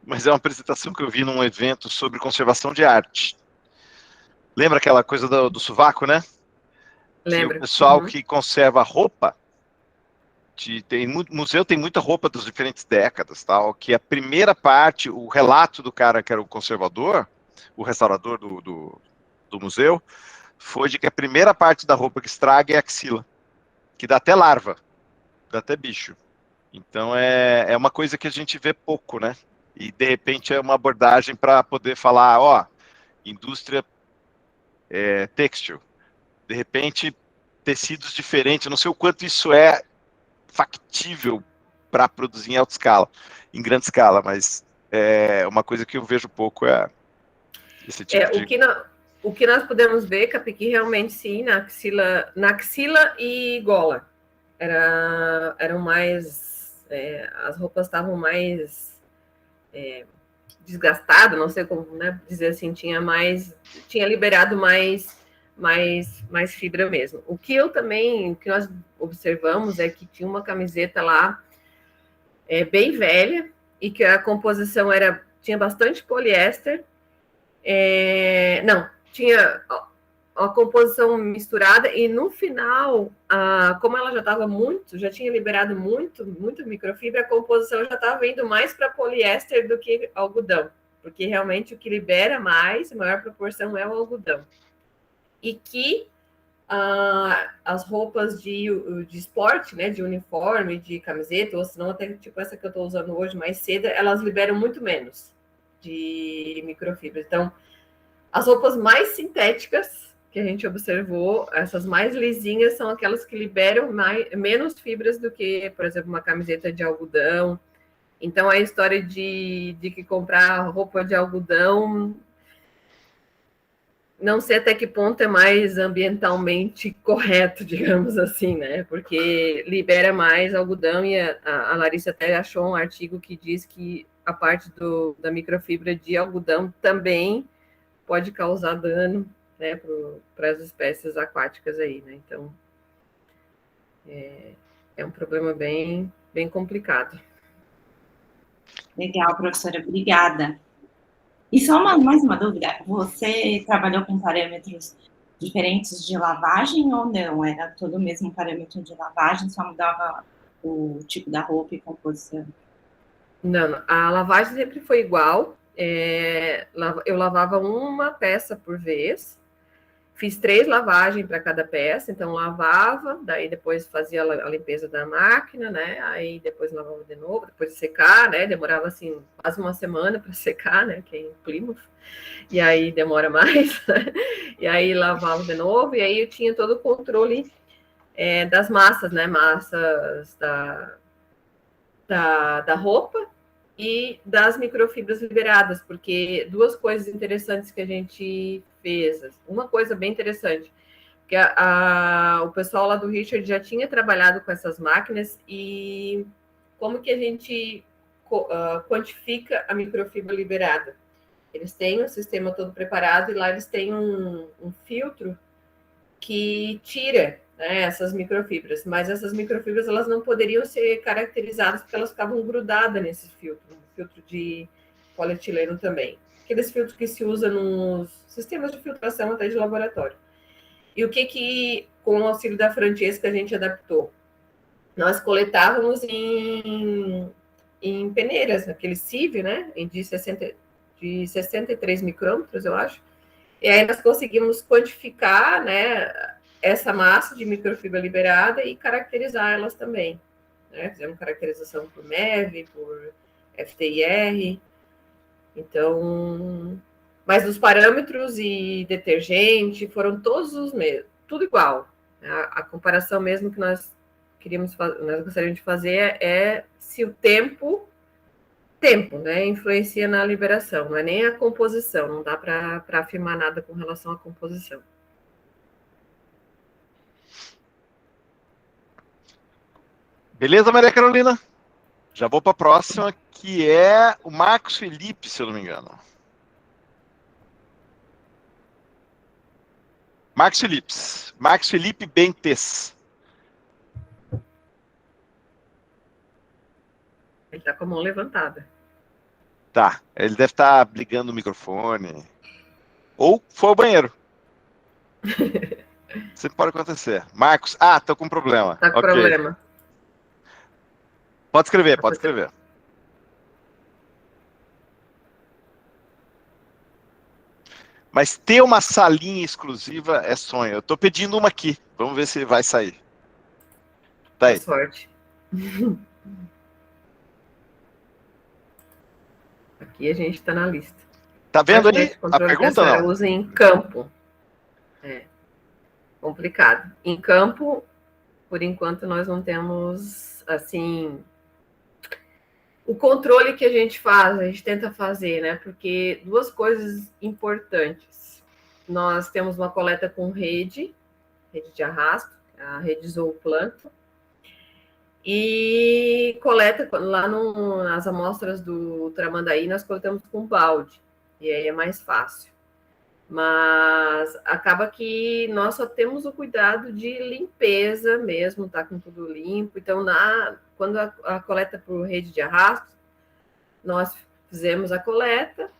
mas é uma apresentação que eu vi num evento sobre conservação de arte. Lembra aquela coisa do sovaco, né? Lembro. Que o pessoal que conserva roupa, museu tem muita roupa das diferentes décadas, tal, que a primeira parte, o relato do cara que era o conservador, o restaurador do museu, foi de que a primeira parte da roupa que estraga é a axila, que dá até larva, dá até bicho. Então é uma coisa que a gente vê pouco, né? E de repente é uma abordagem para poder falar, ó, indústria têxtil, de repente tecidos diferentes, eu não sei o quanto isso é factível para produzir em alta escala, em grande escala, mas é uma coisa que eu vejo pouco esse tipo de... O que nós podemos ver, Capi, que realmente sim, na axila e gola eram mais, as roupas estavam mais desgastadas, não sei como, né, dizer assim, tinha liberado mais fibra mesmo. O que nós observamos é que tinha uma camiseta lá bem velha e que a composição tinha bastante poliéster, tinha a composição misturada e no final, como ela já tinha liberado muita microfibra, a composição já estava indo mais para poliéster do que algodão, porque realmente o que libera mais, a maior proporção é o algodão. E que as roupas de esporte, né, de uniforme, de camiseta, ou senão até tipo essa que eu estou usando hoje, mais seda, elas liberam muito menos de microfibra. Então, as roupas mais sintéticas que a gente observou, essas mais lisinhas, são aquelas que liberam menos fibras do que, por exemplo, uma camiseta de algodão. Então, a história de que comprar roupa de algodão, não sei até que ponto é mais ambientalmente correto, digamos assim, né? Porque libera mais algodão e a Larissa até achou um artigo que diz que a parte da microfibra de algodão também pode causar dano, né, para as espécies aquáticas aí, né? Então, é um problema bem, bem complicado. Legal, professora, obrigada. E só mais uma dúvida, você trabalhou com parâmetros diferentes de lavagem ou não? Era todo o mesmo parâmetro de lavagem, só mudava o tipo da roupa e composição? Não, a lavagem sempre foi igual. Eu lavava uma peça por vez, fiz 3 lavagens para cada peça, então lavava, daí depois fazia a limpeza da máquina, né? Aí depois lavava de novo, depois de secar, né? Demorava assim quase uma semana para secar, né? Que é em Plymouth, e aí demora mais, e aí lavava de novo, e aí eu tinha todo o controle das massas, né? Massas da roupa e das microfibras liberadas, porque 2 coisas interessantes que a gente fez. Uma coisa bem interessante, que o pessoal lá do Richard já tinha trabalhado com essas máquinas e como que a gente quantifica a microfibra liberada. Eles têm um sistema todo preparado e lá eles têm um filtro que tira, né, essas microfibras, mas essas microfibras elas não poderiam ser caracterizadas porque elas ficavam grudadas nesse filtro de polietileno também. Aqueles filtros que se usa nos sistemas de filtração até de laboratório. E o que com o auxílio da Francesca, a gente adaptou? Nós coletávamos em peneiras, aquele sieve, né, de 63 micrômetros, eu acho, e aí nós conseguimos quantificar, né, essa massa de microfibra liberada e caracterizar elas também, né? Fizemos caracterização por MEV, por FTIR, então, mas os parâmetros e detergente foram todos os mesmos, tudo igual. A comparação mesmo que nós gostaríamos de fazer é se o tempo, né, influencia na liberação, não é nem a composição, não dá para afirmar nada com relação à composição. Beleza, Maria Carolina? Já vou para a próxima, que é o Marcos Felipe, se eu não me engano. Marcos Felipe Bentes. Ele está com a mão levantada. Tá, ele deve estar ligando o microfone. Ou foi ao banheiro. Sempre pode acontecer. Marcos, tô com problema. Tá com problema. Pode escrever, pode escrever. Mas ter uma salinha exclusiva é sonho. Eu tô pedindo uma aqui. Vamos ver se vai sair. Tá aí. Boa sorte. Aqui a gente está na lista. Tá vendo aí? A Controle que pergunta senhora não. usa em campo. É complicado. Em campo, por enquanto, nós não temos, assim, o controle que a gente tenta fazer, né? Porque duas coisas importantes. Nós temos uma coleta com rede de arrasto, a rede zooplâncton, e coleta lá nas amostras do Tramandaí, nós coletamos com balde, e aí é mais fácil. Mas acaba que nós só temos o cuidado de limpeza mesmo, tá com tudo limpo. Então, quando a coleta por rede de arrasto, nós fizemos a coleta,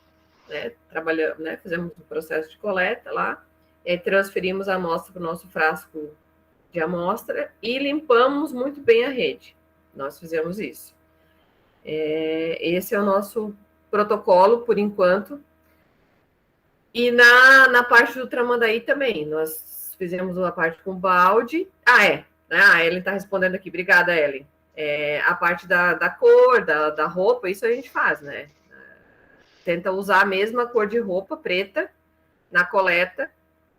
né, trabalhamos, né, fizemos o processo de coleta lá, e transferimos a amostra para o nosso frasco de amostra e limpamos muito bem a rede. Nós fizemos isso. Esse é o nosso protocolo, por enquanto. E na parte do Tramandaí também, nós fizemos uma parte com balde. A Ellen está respondendo aqui, obrigada, Ellen. A parte da cor, da roupa, isso a gente faz, né? Tenta usar a mesma cor de roupa, preta, na coleta,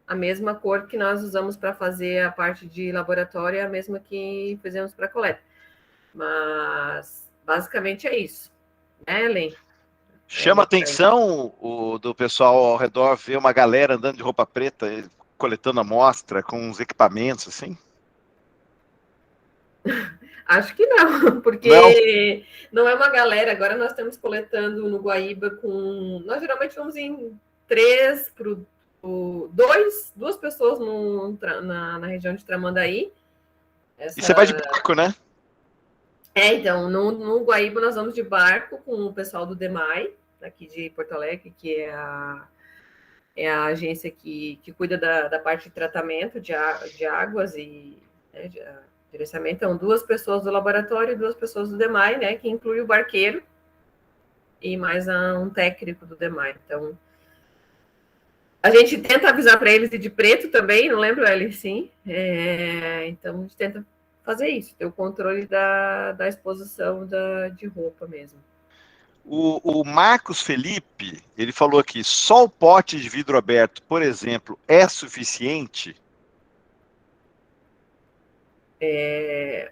a mesma cor que nós usamos para fazer a parte de laboratório, é a mesma que fizemos para a coleta. Mas, basicamente, é isso. Né, Ellen? Chama atenção do pessoal ao redor ver uma galera andando de roupa preta, coletando amostra com uns equipamentos, assim? Acho que não, porque não é uma galera. Agora nós estamos coletando no Guaíba com... Nós geralmente vamos em 3 duas pessoas na região de Tramandaí. E você vai de barco, né? Então, no Guaíba nós vamos de barco com o pessoal do DEMAI, aqui de Porto Alegre, que é a agência que cuida da parte de tratamento de águas e, né, de gerenciamento. Então, 2 pessoas do laboratório e 2 pessoas do DEMAI, né, que inclui o barqueiro e mais um técnico do DEMAI. Então, a gente tenta avisar para eles ir de preto também, não lembro, Ellen, sim. Então, a gente tenta fazer isso, ter o controle da exposição de roupa mesmo. O Marcos Felipe, ele falou aqui, só o pote de vidro aberto, por exemplo, é suficiente?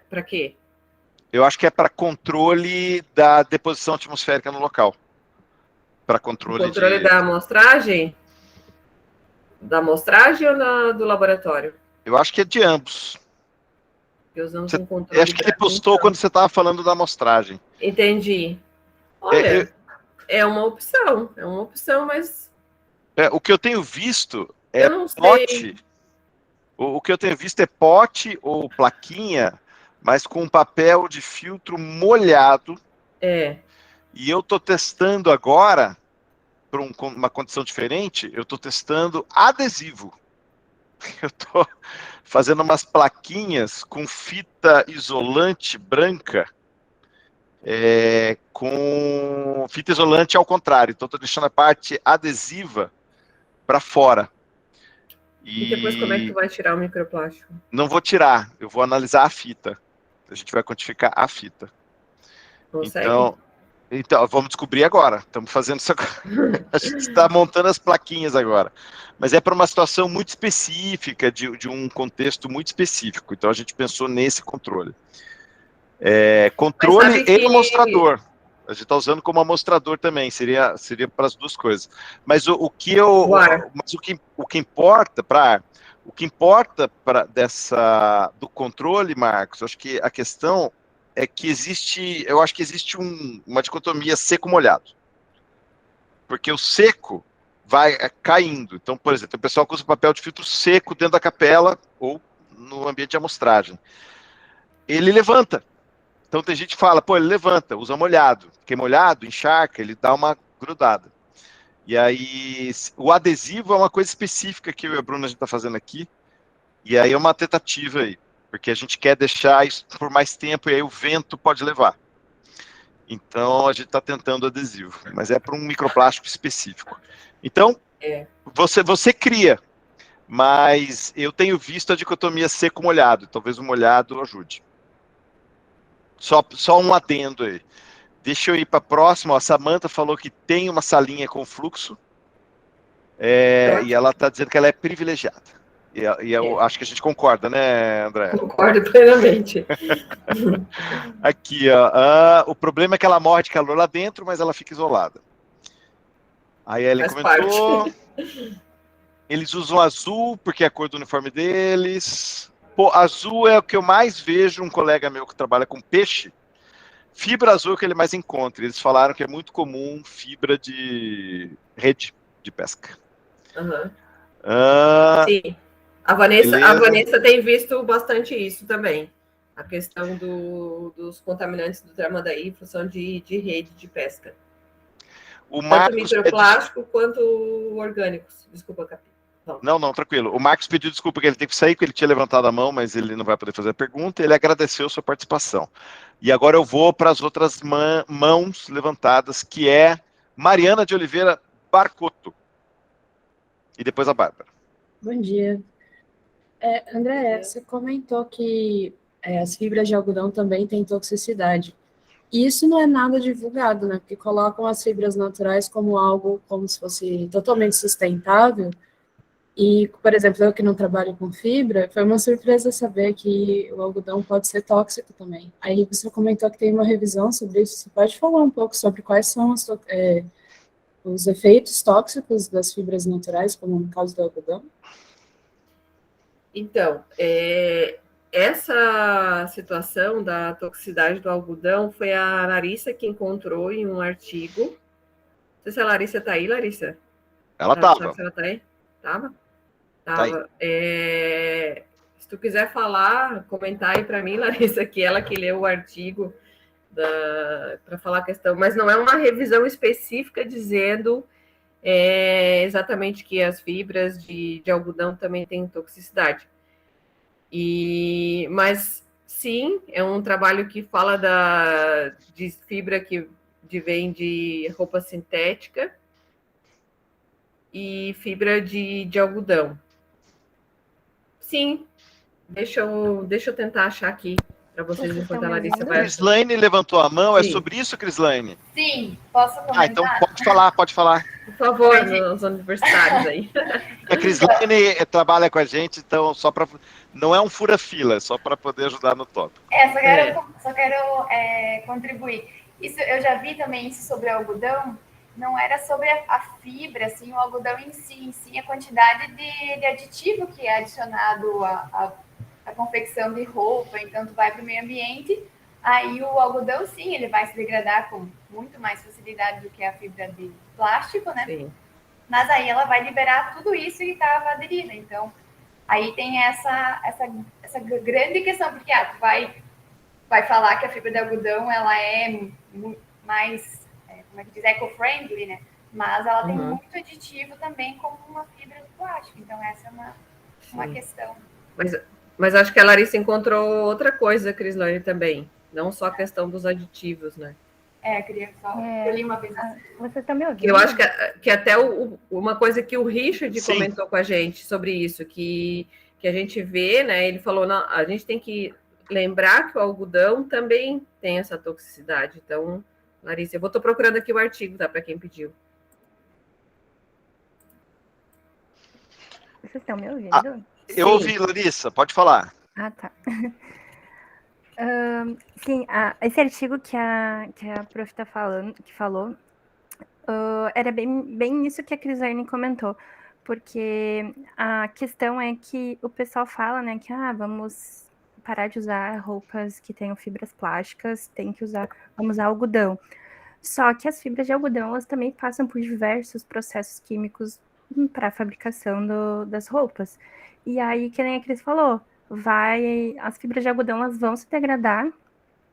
Para quê? Eu acho que é para controle da deposição atmosférica no local. Para controle da amostragem? Da amostragem ou do laboratório? Eu acho que é de ambos. Usamos um controle. Acho que ele postou quando você estava falando da amostragem. Entendi. Olha, é uma opção, mas... o que eu tenho visto é eu não pote. Sei. O que eu tenho visto é pote ou plaquinha, mas com papel de filtro molhado. E eu estou testando agora, para uma condição diferente, eu estou testando adesivo. Eu estou fazendo umas plaquinhas com fita isolante branca, com fita isolante ao contrário. Então, estou deixando a parte adesiva para fora. E depois como é que tu vai tirar o microplástico? Não vou tirar, eu vou analisar a fita. A gente vai quantificar a fita. Consegue? Então, vamos descobrir agora. Estamos fazendo isso agora. A gente está montando as plaquinhas agora. Mas é para uma situação muito específica, de um contexto muito específico. Então, a gente pensou nesse controle. Controle e amostrador. A gente está usando como amostrador também. Seria para as duas coisas. Mas o que importa do controle, Marcos, acho que a questão é que existe uma dicotomia seco-molhado. Porque o seco vai caindo. Então, por exemplo, o pessoal que usa papel de filtro seco dentro da capela ou no ambiente de amostragem. Ele levanta. Então, tem gente que fala, ele levanta, usa molhado. Porque molhado, encharca, ele dá uma grudada. E aí, o adesivo é uma coisa específica que eu e a Bruna a gente está fazendo aqui. E aí é uma tentativa aí. Porque a gente quer deixar isso por mais tempo e aí o vento pode levar. Então, a gente está tentando adesivo, mas é para um microplástico específico. Então, você cria, mas eu tenho visto a dicotomia seco-molhado. Talvez o molhado ajude. Só um adendo aí. Deixa eu ir para a próxima. A Samantha falou que tem uma salinha com fluxo, e ela está dizendo que ela é privilegiada. E eu acho que a gente concorda, né, André? Concordo plenamente. Aqui, ó. O problema é que ela morre de calor lá dentro, mas ela fica isolada. A Ellen comentou. Parte. Eles usam azul porque é a cor do uniforme deles. Pô, azul é o que eu mais vejo um colega meu que trabalha com peixe. Fibra azul é o que ele mais encontra. Eles falaram que é muito comum fibra de rede de pesca. Uhum. Sim. A Vanessa tem visto bastante isso também. A questão dos contaminantes do Tramandaí em função de rede de pesca. Tanto microplástico quanto orgânicos. Desculpa, Capi. Não, tranquilo. O Marcos pediu desculpa que ele tem que sair, porque ele tinha levantado a mão, mas ele não vai poder fazer a pergunta. Ele agradeceu a sua participação. E agora eu vou para as outras mãos levantadas, que é Mariana de Oliveira Barcotto. E depois a Bárbara. Bom dia. André, você comentou que as fibras de algodão também têm toxicidade. E isso não é nada divulgado, né? Porque colocam as fibras naturais como algo como se fosse totalmente sustentável. E, por exemplo, eu que não trabalho com fibra, foi uma surpresa saber que o algodão pode ser tóxico também. Aí você comentou que tem uma revisão sobre isso. Você pode falar um pouco sobre quais são os efeitos tóxicos das fibras naturais, como no caso do algodão? Então, essa situação da toxicidade do algodão foi a Larissa que encontrou em um artigo. Não sei se a Larissa está aí, Larissa. Ela estava. Ela está aí? Estava? Tá se tu quiser falar, comentar aí para mim, Larissa, que ela que leu o artigo para falar a questão, mas não é uma revisão específica dizendo exatamente que as fibras de algodão também têm toxicidade. Mas sim, é um trabalho que fala de fibra que vem de roupa sintética e fibra de algodão. Sim, deixa eu tentar achar aqui para vocês enquanto a Larissa vai. Crislaine levantou a mão, sim. É sobre isso, Crislaine? Sim, posso comentar? Então pode falar. Por favor, os universitários aí. A Crislaine trabalha com a gente, então não é um fura-fila, só para poder ajudar no tópico. Só quero contribuir. Isso, eu já vi também isso sobre o algodão, não era sobre a fibra, assim, o algodão em si, sim a quantidade de aditivo que é adicionado à confecção de roupa, então tu vai para o meio ambiente, aí o algodão, sim, ele vai se degradar com muito mais facilidade do que a fibra de plástico, né? Sim. Mas aí ela vai liberar tudo isso que estava aderido, então aí tem essa grande questão, porque tu vai falar que a fibra de algodão, ela é mais, como é que diz, eco-friendly, né? Mas ela tem muito aditivo também como uma fibra de plástico, então essa é uma questão. Mas acho que a Larissa encontrou outra coisa, Crislaine, também. Não só a questão dos aditivos, né? Eu queria só... Eu li uma vez assim. Vocês estão me ouvindo? Eu acho que até uma coisa que o Richard comentou com a gente sobre isso, que a gente vê, né? Ele falou, não, a gente tem que lembrar que o algodão também tem essa toxicidade. Então, Larissa, eu estou procurando aqui o artigo, tá? Para quem pediu. Vocês estão me ouvindo? Eu ouvi, Larissa, pode falar. Ah, tá. Sim, esse artigo que a prof falou, era bem isso que a Crislaine comentou, porque a questão é que o pessoal fala, né, que vamos parar de usar roupas que tenham fibras plásticas, vamos usar algodão. Só que as fibras de algodão, elas também passam por diversos processos químicos para a fabricação das roupas. E aí, que nem a Cris falou, as fibras de algodão elas vão se degradar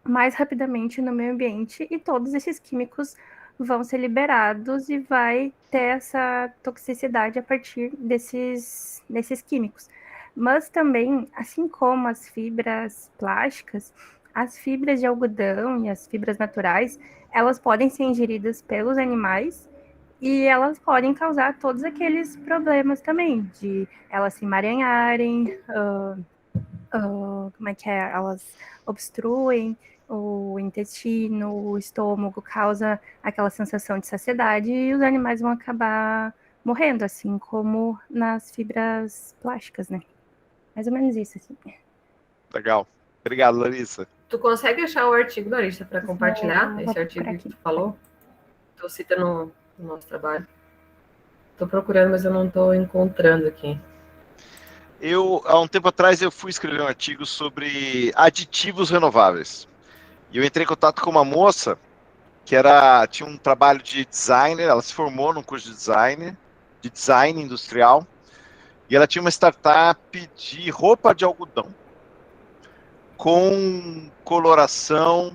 mais rapidamente no meio ambiente e todos esses químicos vão ser liberados e vai ter essa toxicidade a partir desses químicos. Mas também, assim como as fibras plásticas, as fibras de algodão e as fibras naturais, elas podem ser ingeridas pelos animais e elas podem causar todos aqueles problemas também, de elas se emaranharem, elas obstruem o intestino, o estômago, causa aquela sensação de saciedade e os animais vão acabar morrendo, assim como nas fibras plásticas, né? Mais ou menos isso, assim. Legal. Obrigado, Larissa. Tu consegue achar o artigo, Larissa, para compartilhar esse artigo que tu falou? Tu cita no nosso trabalho. Estou procurando, mas eu não estou encontrando aqui. Há um tempo atrás, eu fui escrever um artigo sobre aditivos renováveis. E eu entrei em contato com uma moça que tinha um trabalho de designer, ela se formou num curso de design industrial, e ela tinha uma startup de roupa de algodão com coloração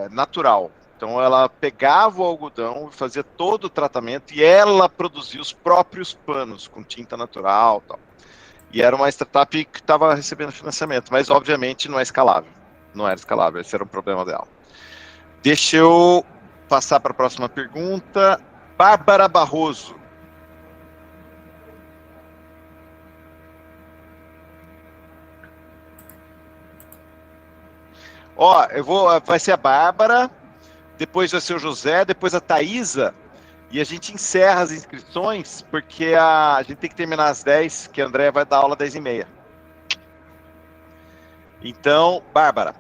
natural. Então, ela pegava o algodão e fazia todo o tratamento, e ela produzia os próprios panos com tinta natural e tal. E era uma startup que estava recebendo financiamento, mas, obviamente, não é escalável. Não era escalável, esse era um problema dela. Deixa eu passar para a próxima pergunta. Bárbara Barroso. Vai ser a Bárbara, depois vai ser o José, depois a Thaisa, e a gente encerra as inscrições, porque a gente tem que terminar às 10, que a Andréia vai dar aula às 10h30. Então, Bárbara.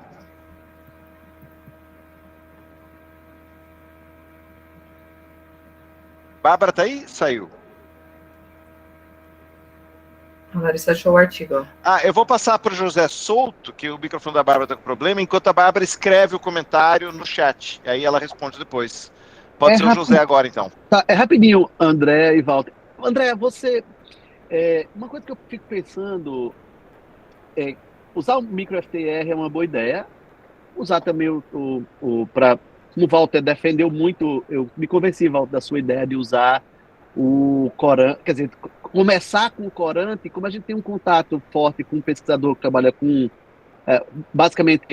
Bárbara tá aí? Saiu. A Larissa achou o artigo. Eu vou passar para o José Souto, que o microfone da Bárbara está com problema, enquanto a Bárbara escreve o comentário no chat. E aí ela responde depois. Pode ser o José agora, então. Tá, rapidinho, André e Walter. André, você... uma coisa que eu fico pensando é usar o microFTR é uma boa ideia. Usar também como o Walter defendeu muito, eu me convenci, Walter, da sua ideia de usar o corante, quer dizer, começar com o corante, como a gente tem um contato forte com um pesquisador que trabalha com, basicamente,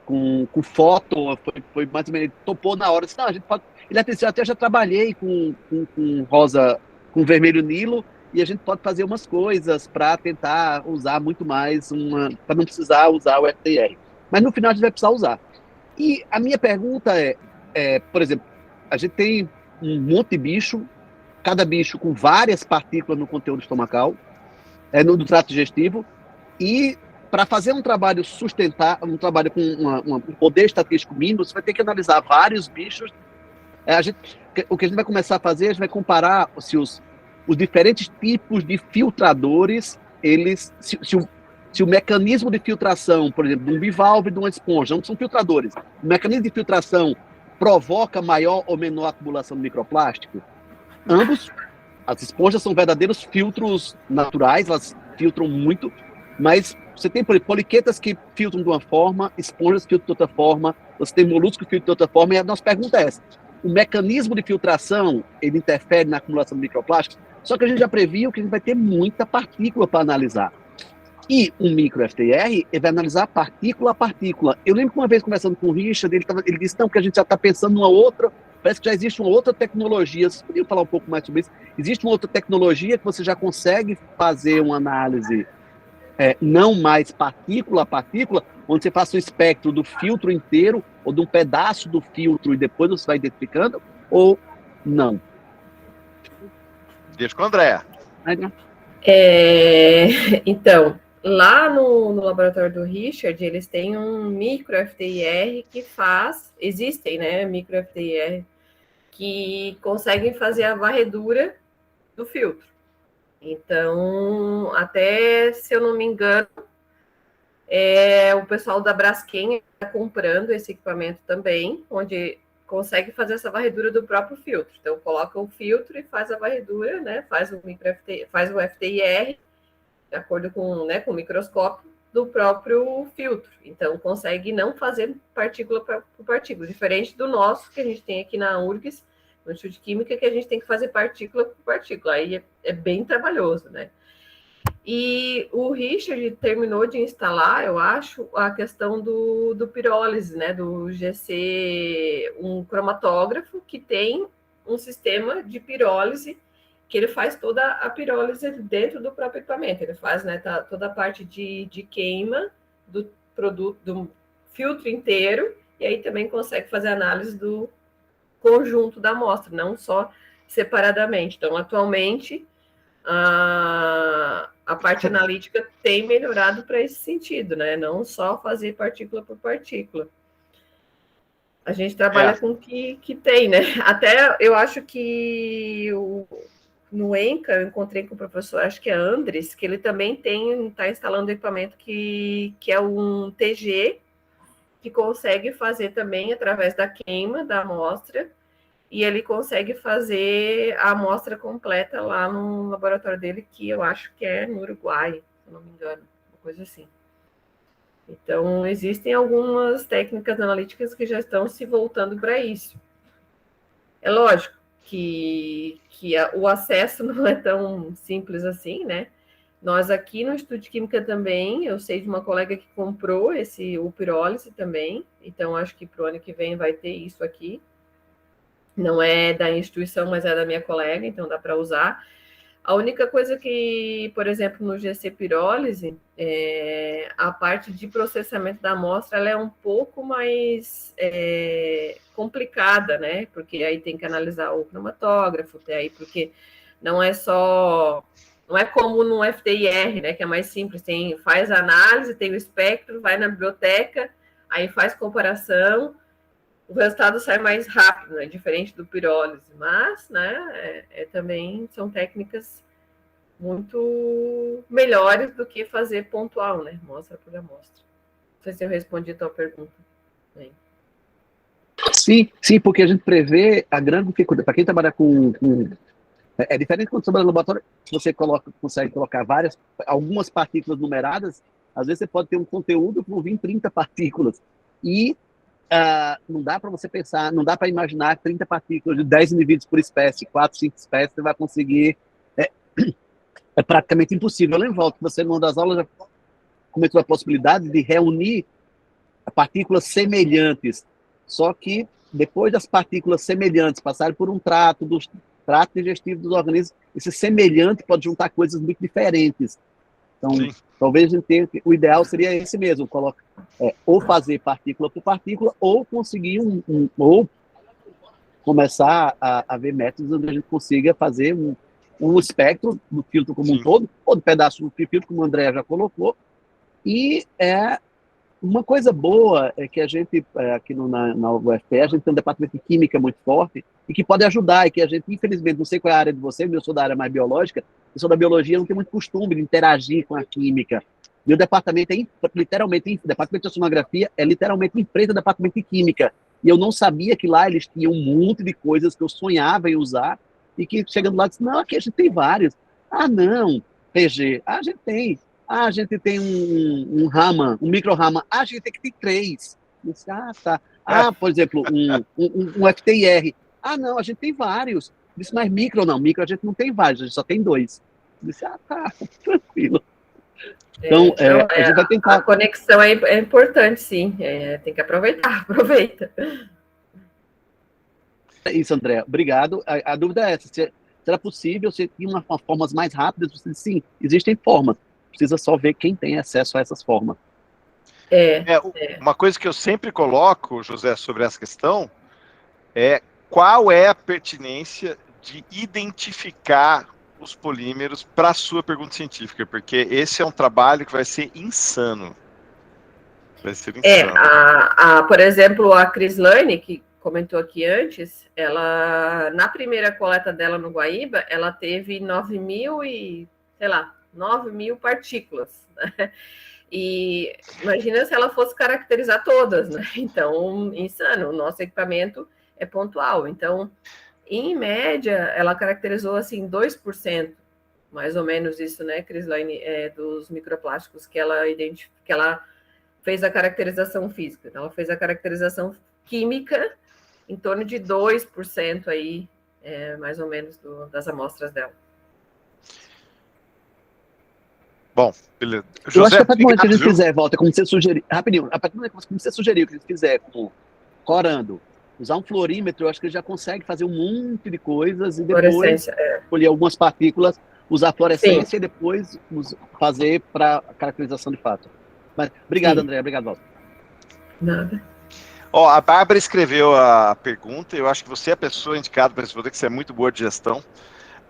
com foto, foi mais ou menos, ele topou na hora, disse, não, a gente pode, ele disse, eu até já trabalhei com rosa, com vermelho Nilo, e a gente pode fazer umas coisas para tentar usar muito mais, para não precisar usar o FTR. Mas no final a gente vai precisar usar. E a minha pergunta por exemplo, a gente tem um monte de bicho, cada bicho com várias partículas no conteúdo estomacal, no trato digestivo, e para fazer um trabalho sustentável, um trabalho com um poder estatístico mínimo, você vai ter que analisar vários bichos. O que a gente vai começar a fazer, a gente vai comparar se os diferentes tipos de filtradores, se o mecanismo de filtração, por exemplo, de um bivalve e de uma esponja, não são filtradores, o mecanismo de filtração provoca maior ou menor acumulação de microplástico? Ambos. As esponjas são verdadeiros filtros naturais, elas filtram muito, mas você tem, por exemplo, poliquetas que filtram de uma forma, esponjas que filtram de outra forma, você tem moluscos que filtram de outra forma, e a nossa pergunta é essa: o mecanismo de filtração, ele interfere na acumulação de microplásticos? Só que a gente já previu que a gente vai ter muita partícula para analisar. E um micro-FTR, ele vai analisar partícula a partícula. Eu lembro que uma vez conversando com o Richard, ele disse, não, que a gente já está pensando numa outra, parece que já existe uma outra tecnologia, vocês poderiam falar um pouco mais sobre isso? Existe uma outra tecnologia que você já consegue fazer uma análise não mais partícula a partícula, onde você faça o espectro do filtro inteiro, ou de um pedaço do filtro, e depois você vai identificando, ou não? Deixa com o André. Então, lá no laboratório do Richard, eles têm um micro-FTIR que existem, né, micro-FTIR, que conseguem fazer a varredura do filtro. Então, até, se eu não me engano, o pessoal da Braskem está comprando esse equipamento também, onde consegue fazer essa varredura do próprio filtro. Então, coloca o filtro e faz a varredura, né? Faz o FTIR, de acordo com, né, com o microscópio, do próprio filtro. Então, consegue não fazer partícula por partícula, diferente do nosso, que a gente tem aqui na URGS, no Instituto de Química, que a gente tem que fazer partícula por partícula. Aí é bem trabalhoso, né? E o Richard terminou de instalar, eu acho, a questão do pirólise, né? Do GC, um cromatógrafo que tem um sistema de pirólise, que ele faz toda a pirólise dentro do próprio equipamento. Ele faz, né, toda a parte de queima do produto, do filtro inteiro, e aí também consegue fazer análise do conjunto da amostra, não só separadamente. Então, atualmente, a parte analítica tem melhorado para esse sentido, né? Não só fazer partícula por partícula. A gente trabalha com o que tem, né? Até eu acho que no ENCA eu encontrei com o professor, acho que é Andres, que ele também está instalando equipamento que é um TG, que consegue fazer também através da queima da amostra, e ele consegue fazer a amostra completa lá no laboratório dele, que eu acho que é no Uruguai, se não me engano, uma coisa assim. Então, existem algumas técnicas analíticas que já estão se voltando para isso. É lógico que o acesso não é tão simples assim, né? Nós aqui no Instituto de Química também, eu sei de uma colega que comprou o pirólise também, então acho que para o ano que vem vai ter isso aqui. Não é da instituição, mas é da minha colega, então dá para usar. A única coisa que, por exemplo, no GC pirólise, a parte de processamento da amostra ela é um pouco mais complicada, né? Porque aí tem que analisar o cromatógrafo, porque não é como no FTIR, né? Que é mais simples, faz a análise, tem o espectro, vai na biblioteca, aí faz comparação, o resultado sai mais rápido, né? Diferente do pirólise, mas, né, também são técnicas muito melhores do que fazer pontual, né? Amostra por amostra. Não sei se eu respondi a tua pergunta. Bem. Sim, porque a gente prevê a grande dificuldade. Para quem trabalha com é diferente quando você trabalha no laboratório, você consegue colocar algumas partículas numeradas, às vezes você pode ter um conteúdo com 20, 30 partículas. E não dá para você pensar, não dá para imaginar 30 partículas de 10 indivíduos por espécie, 4, 5 espécies, você vai conseguir. É praticamente impossível. Eu lembro que você, numa das aulas, já comentou a possibilidade de reunir partículas semelhantes. Só que, depois das partículas semelhantes passarem por um trato digestivo dos organismos, esse semelhante pode juntar coisas muito diferentes. Então, talvez a gente tenha, o ideal seria esse mesmo, ou fazer partícula por partícula, ou conseguir ou começar a ver métodos onde a gente consiga fazer um espectro do filtro como um todo, ou do pedaço do filtro, como o André já colocou. E uma coisa boa é que a gente, aqui na UFPE, a gente tem um departamento de química muito forte e que pode ajudar, e que a gente, infelizmente, não sei qual é a área de vocês, eu sou da área mais biológica, eu sou da biologia, não tem muito costume de interagir com a química. E o departamento literalmente, o departamento de oceanografia é literalmente empresa do departamento de química. E eu não sabia que lá eles tinham um monte de coisas que eu sonhava em usar, e que chegando lá, disse, não, aqui a gente tem vários. Ah, não, PG, a gente tem. Ah, a gente tem um Raman, um micro-Raman. Ah, a gente tem que ter 3. Eu disse, tá. Ah, por exemplo, um FTIR. Ah, não, a gente tem vários. Eu disse, mas micro não. Micro a gente não tem vários, a gente só tem 2. Eu disse, tá, tranquilo. Então, a gente vai tentar. A conexão é importante, sim. Tem que aproveitar, aproveita. É isso, André. Obrigado. A dúvida é essa. Será possível? Você tem formas mais rápidas? Você diz, sim, existem formas. Precisa só ver quem tem acesso a essas formas. Uma coisa que eu sempre coloco, José, sobre essa questão, é qual é a pertinência de identificar os polímeros para a sua pergunta científica, porque esse é um trabalho que vai ser insano. Vai ser insano. Por exemplo, a Crislane, que comentou aqui antes, ela, na primeira coleta dela no Guaíba, ela teve 9.000 partículas, né? E imagina se ela fosse caracterizar todas, né? Então, insano, o nosso equipamento é pontual. Então, em média, ela caracterizou, assim, 2%, mais ou menos isso, né, Crislane, dos microplásticos que ela fez a caracterização física. Então, ela fez a caracterização química em torno de 2% aí, mais ou menos, das amostras dela. Bom, beleza. Eu acho que a partir do momento que a gente viu? fizer, Walter, como você sugeriu, rapidinho, a partir do momento como você sugeriu que a gente fizer como corando, usar um fluorímetro, eu acho que ele já consegue fazer um monte de coisas e depois Fluorescência, escolher algumas partículas, usar a fluorescência e depois fazer para caracterização de fato. Mas, obrigado, Sim. André, obrigado, Walter. Nada. Ó, a Bárbara escreveu a pergunta, eu acho que você é a pessoa indicada para responder, que você é muito boa de gestão.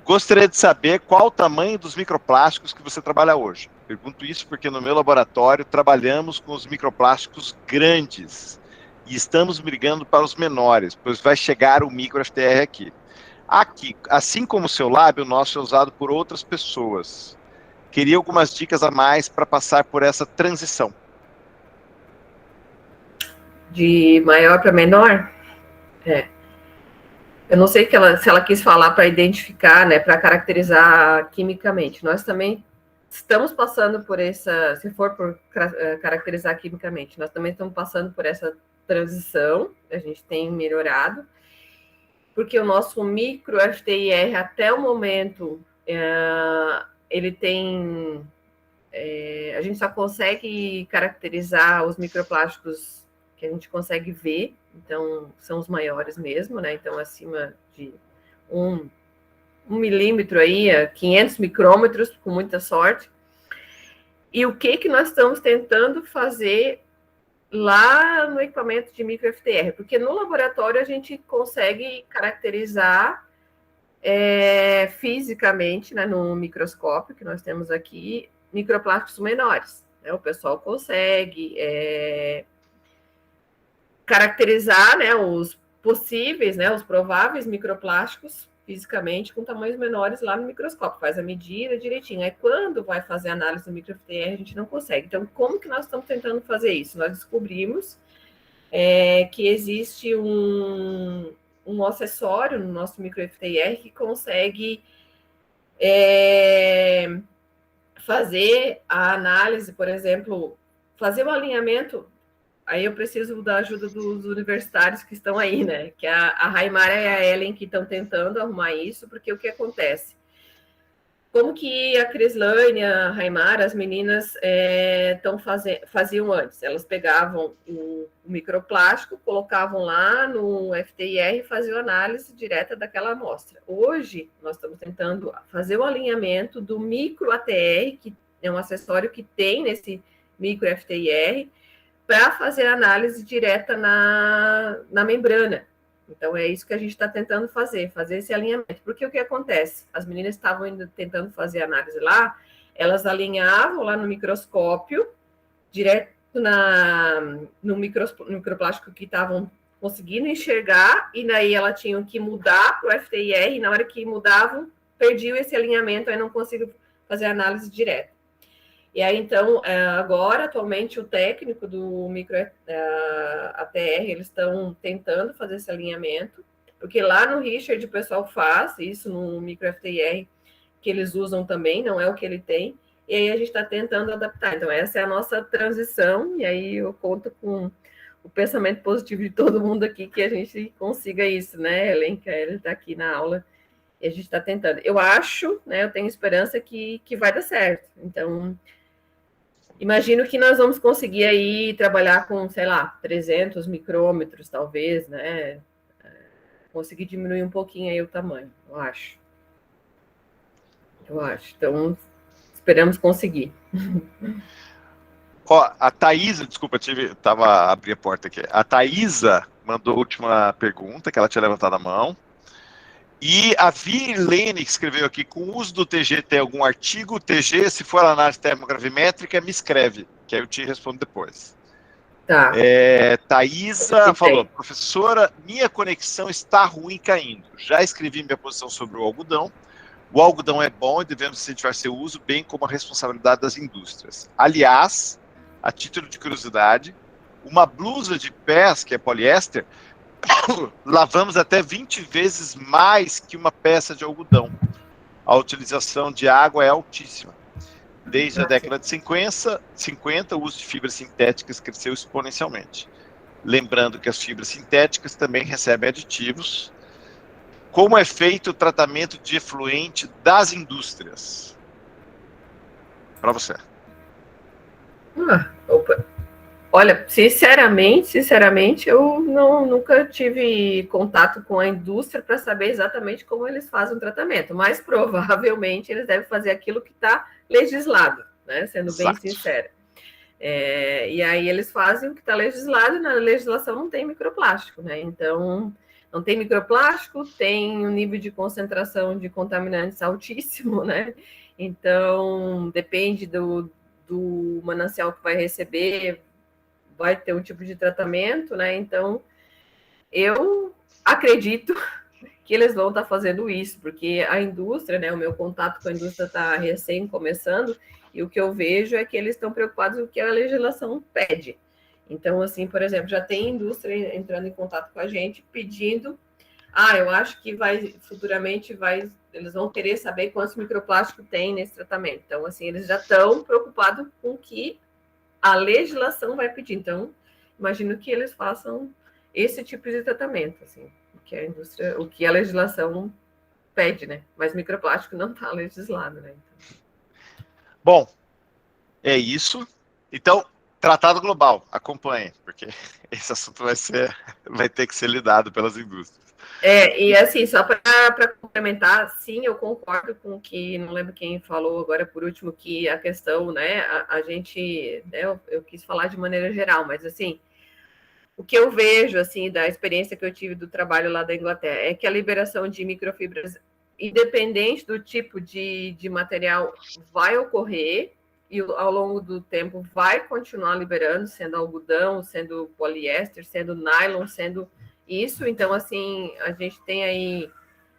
Gostaria de saber qual o tamanho dos microplásticos que você trabalha hoje. Pergunto isso porque no meu laboratório trabalhamos com os microplásticos grandes e estamos brigando para os menores, pois vai chegar o micro FTR aqui. Aqui, assim como o seu lab, o nosso é usado por outras pessoas. Queria algumas dicas a mais para passar por essa transição. De maior para menor? Eu não sei se ela quis falar para identificar, né, para caracterizar quimicamente. Nós também estamos passando por essa, se for por caracterizar quimicamente, nós também estamos passando por essa transição, a gente tem melhorado, porque o nosso micro FTIR até o momento, ele tem, a gente só consegue caracterizar os microplásticos que a gente consegue ver, então são os maiores mesmo, né? Então acima de 1 milímetro aí, 500 micrômetros, com muita sorte. E o que nós estamos tentando fazer lá no equipamento de micro FTR? Porque no laboratório a gente consegue caracterizar fisicamente, né, no microscópio que nós temos aqui, microplásticos menores. Né? O pessoal consegue caracterizar, né, os possíveis, né, os prováveis microplásticos fisicamente com tamanhos menores lá no microscópio, faz a medida direitinho. Aí quando vai fazer análise do micro FTR, a gente não consegue. Então, como que nós estamos tentando fazer isso? Nós descobrimos que existe um acessório no nosso micro FTR que consegue fazer a análise, por exemplo, fazer o alinhamento. Aí eu preciso da ajuda dos universitários que estão aí, né? Que a Raimara e a Ellen que estão tentando arrumar isso, porque o que acontece? Como que a Crislane, a Raimara, as meninas faziam antes? Elas pegavam o microplástico, colocavam lá no FTIR e faziam análise direta daquela amostra. Hoje, nós estamos tentando fazer o alinhamento do micro ATR, que é um acessório que tem nesse micro FTIR, para fazer a análise direta na membrana. Então, é isso que a gente está tentando fazer esse alinhamento. Porque o que acontece? As meninas estavam ainda tentando fazer a análise lá, elas alinhavam lá no microscópio, direto no microplástico que estavam conseguindo enxergar, e daí elas tinham que mudar para o FTIR, e na hora que mudavam, perdiam esse alinhamento, aí não consigo fazer a análise direta. E aí, então, agora, atualmente, o técnico do micro ATR, eles estão tentando fazer esse alinhamento, porque lá no Richard o pessoal faz isso no micro FTIR, que eles usam também, não é o que ele tem, e aí a gente está tentando adaptar. Então, essa é a nossa transição, e aí eu conto com o pensamento positivo de todo mundo aqui, que a gente consiga isso, né, Helen? Que ele está aqui na aula, e a gente está tentando. Eu acho, né, eu tenho esperança que vai dar certo. Então, imagino que nós vamos conseguir aí trabalhar com, sei lá, 300 micrômetros, talvez, né? Conseguir diminuir um pouquinho aí o tamanho, eu acho. Então, esperamos conseguir. Ó, a Thaisa, desculpa, abri a porta aqui. A Thaisa mandou a última pergunta, que ela tinha levantado a mão. E a Virlene, que escreveu aqui, com o uso do TG tem algum artigo? TG, se for análise termogravimétrica, me escreve, que aí eu te respondo depois. Tá. Thaisa falou, professora, minha conexão está ruim caindo. Já escrevi minha posição sobre o algodão. O algodão é bom e devemos incentivar seu uso, bem como a responsabilidade das indústrias. Aliás, a título de curiosidade, uma blusa de pés, que é poliéster, lavamos até 20 vezes mais que uma peça de algodão. A utilização de água é altíssima. Desde a década de 50, o uso de fibras sintéticas cresceu exponencialmente. Lembrando que as fibras sintéticas também recebem aditivos. Como é feito o tratamento de efluente das indústrias? para você? Olha, sinceramente, eu nunca tive contato com a indústria para saber exatamente como eles fazem o tratamento, mas provavelmente eles devem fazer aquilo que está legislado, né? Sendo bem sincera. E aí eles fazem o que está legislado, e na legislação não tem microplástico, né? Então, não tem microplástico, tem um nível de concentração de contaminantes altíssimo, né? Então, depende do manancial que vai receber, vai ter um tipo de tratamento, né? Então, eu acredito que eles vão estar fazendo isso, porque a indústria, né? O meu contato com a indústria está recém começando, e o que eu vejo é que eles estão preocupados com o que a legislação pede. Então, assim, por exemplo, já tem indústria entrando em contato com a gente pedindo, eu acho que futuramente eles vão querer saber quantos microplásticos tem nesse tratamento. Então, assim, eles já estão preocupados com o que a legislação vai pedir. Então, imagino que eles façam esse tipo de tratamento, assim, o que a legislação pede, né? Mas microplástico não está legislado, né? Então... Bom, é isso. Então, tratado global, acompanhe, porque esse assunto vai ter que ser lidado pelas indústrias. E assim, só para complementar, sim, eu concordo com o que, não lembro quem falou agora por último, que a questão, né, a gente, né, eu quis falar de maneira geral, mas assim, o que eu vejo, assim, da experiência que eu tive do trabalho lá da Inglaterra, é que a liberação de microfibras, independente do tipo de material, vai ocorrer, e ao longo do tempo vai continuar liberando, sendo algodão, sendo poliéster, sendo nylon, sendo isso. Então, assim, a gente tem aí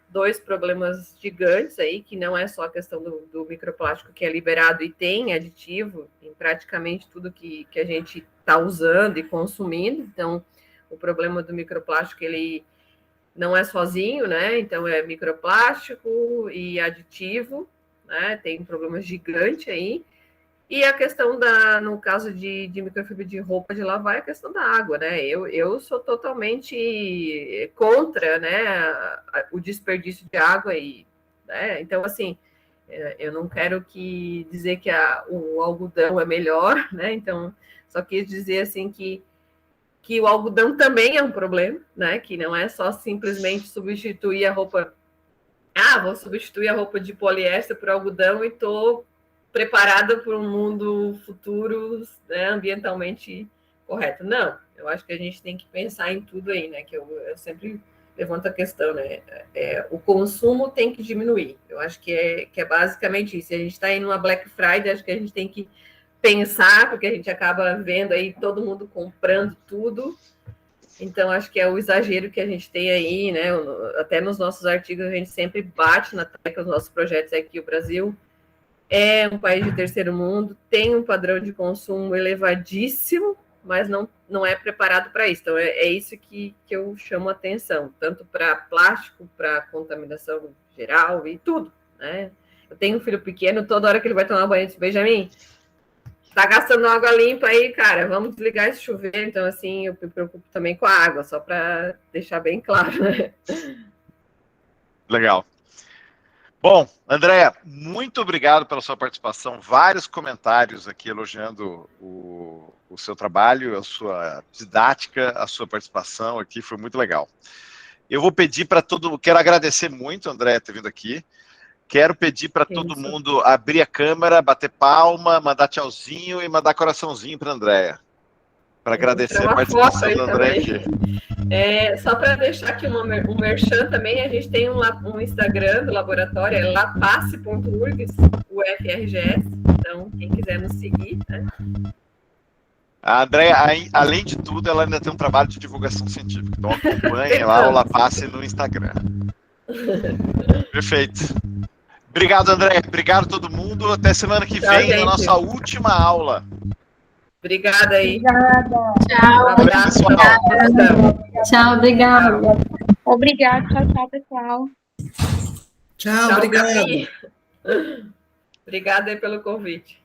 2 problemas gigantes aí, que não é só a questão do microplástico que é liberado e tem aditivo em praticamente tudo que a gente está usando e consumindo. Então, o problema do microplástico, ele não é sozinho, né? Então, é microplástico e aditivo, né? Tem um problema gigante aí. E a questão no caso de microfibra de roupa de lavar, é a questão da água, né? Eu sou totalmente contra, né, o desperdício de água, né? Então, assim, eu não quero dizer que o algodão é melhor, né? Então, só quis dizer, assim, que o algodão também é um problema, né? Que não é só simplesmente substituir a roupa. Vou substituir a roupa de poliéster por algodão e estou preparada para um mundo futuro, né, ambientalmente correto. Não, eu acho que a gente tem que pensar em tudo aí, né? Que eu sempre levanto a questão, né? O consumo tem que diminuir. Eu acho que é basicamente isso. A gente está aí numa Black Friday, acho que a gente tem que pensar, porque a gente acaba vendo aí todo mundo comprando tudo. Então, acho que é o exagero que a gente tem aí, né? Até nos nossos artigos a gente sempre bate na tecla dos nossos projetos aqui. O Brasil é um país de terceiro mundo, tem um padrão de consumo elevadíssimo, mas não é preparado para isso. Então, é isso que eu chamo a atenção, tanto para plástico, para contaminação geral e tudo, né? Eu tenho um filho pequeno, toda hora que ele vai tomar banho, eu disse, Benjamin, tá gastando água limpa aí, cara, vamos desligar esse chuveiro. Então, assim, eu me preocupo também com a água, só para deixar bem claro, né? Legal. Bom, Andréa, muito obrigado pela sua participação. Vários comentários aqui elogiando o seu trabalho, a sua didática, a sua participação aqui, foi muito legal. Eu vou pedir para quero agradecer muito, Andréa, ter vindo aqui. Quero pedir para todo mundo abrir a câmera, bater palma, mandar tchauzinho e mandar coraçãozinho para a Andréa. Para agradecer a participação da Andréa aqui. Só para deixar aqui um merchan também, a gente tem um Instagram do laboratório, é lapace.urgs, UFRGS, então quem quiser nos seguir, né? A Andréa, além de tudo, ela ainda tem um trabalho de divulgação científica, então acompanhe lá o Lapace no Instagram. Perfeito. Obrigado, André. Obrigado a todo mundo. Até semana que vem, na nossa última aula. Obrigada aí. Obrigada. Tchau. Abraço, Obrigada. Tchau, obrigada. Obrigada. Tchau, pessoal. Tchau, obrigado. Obrigada aí pelo convite.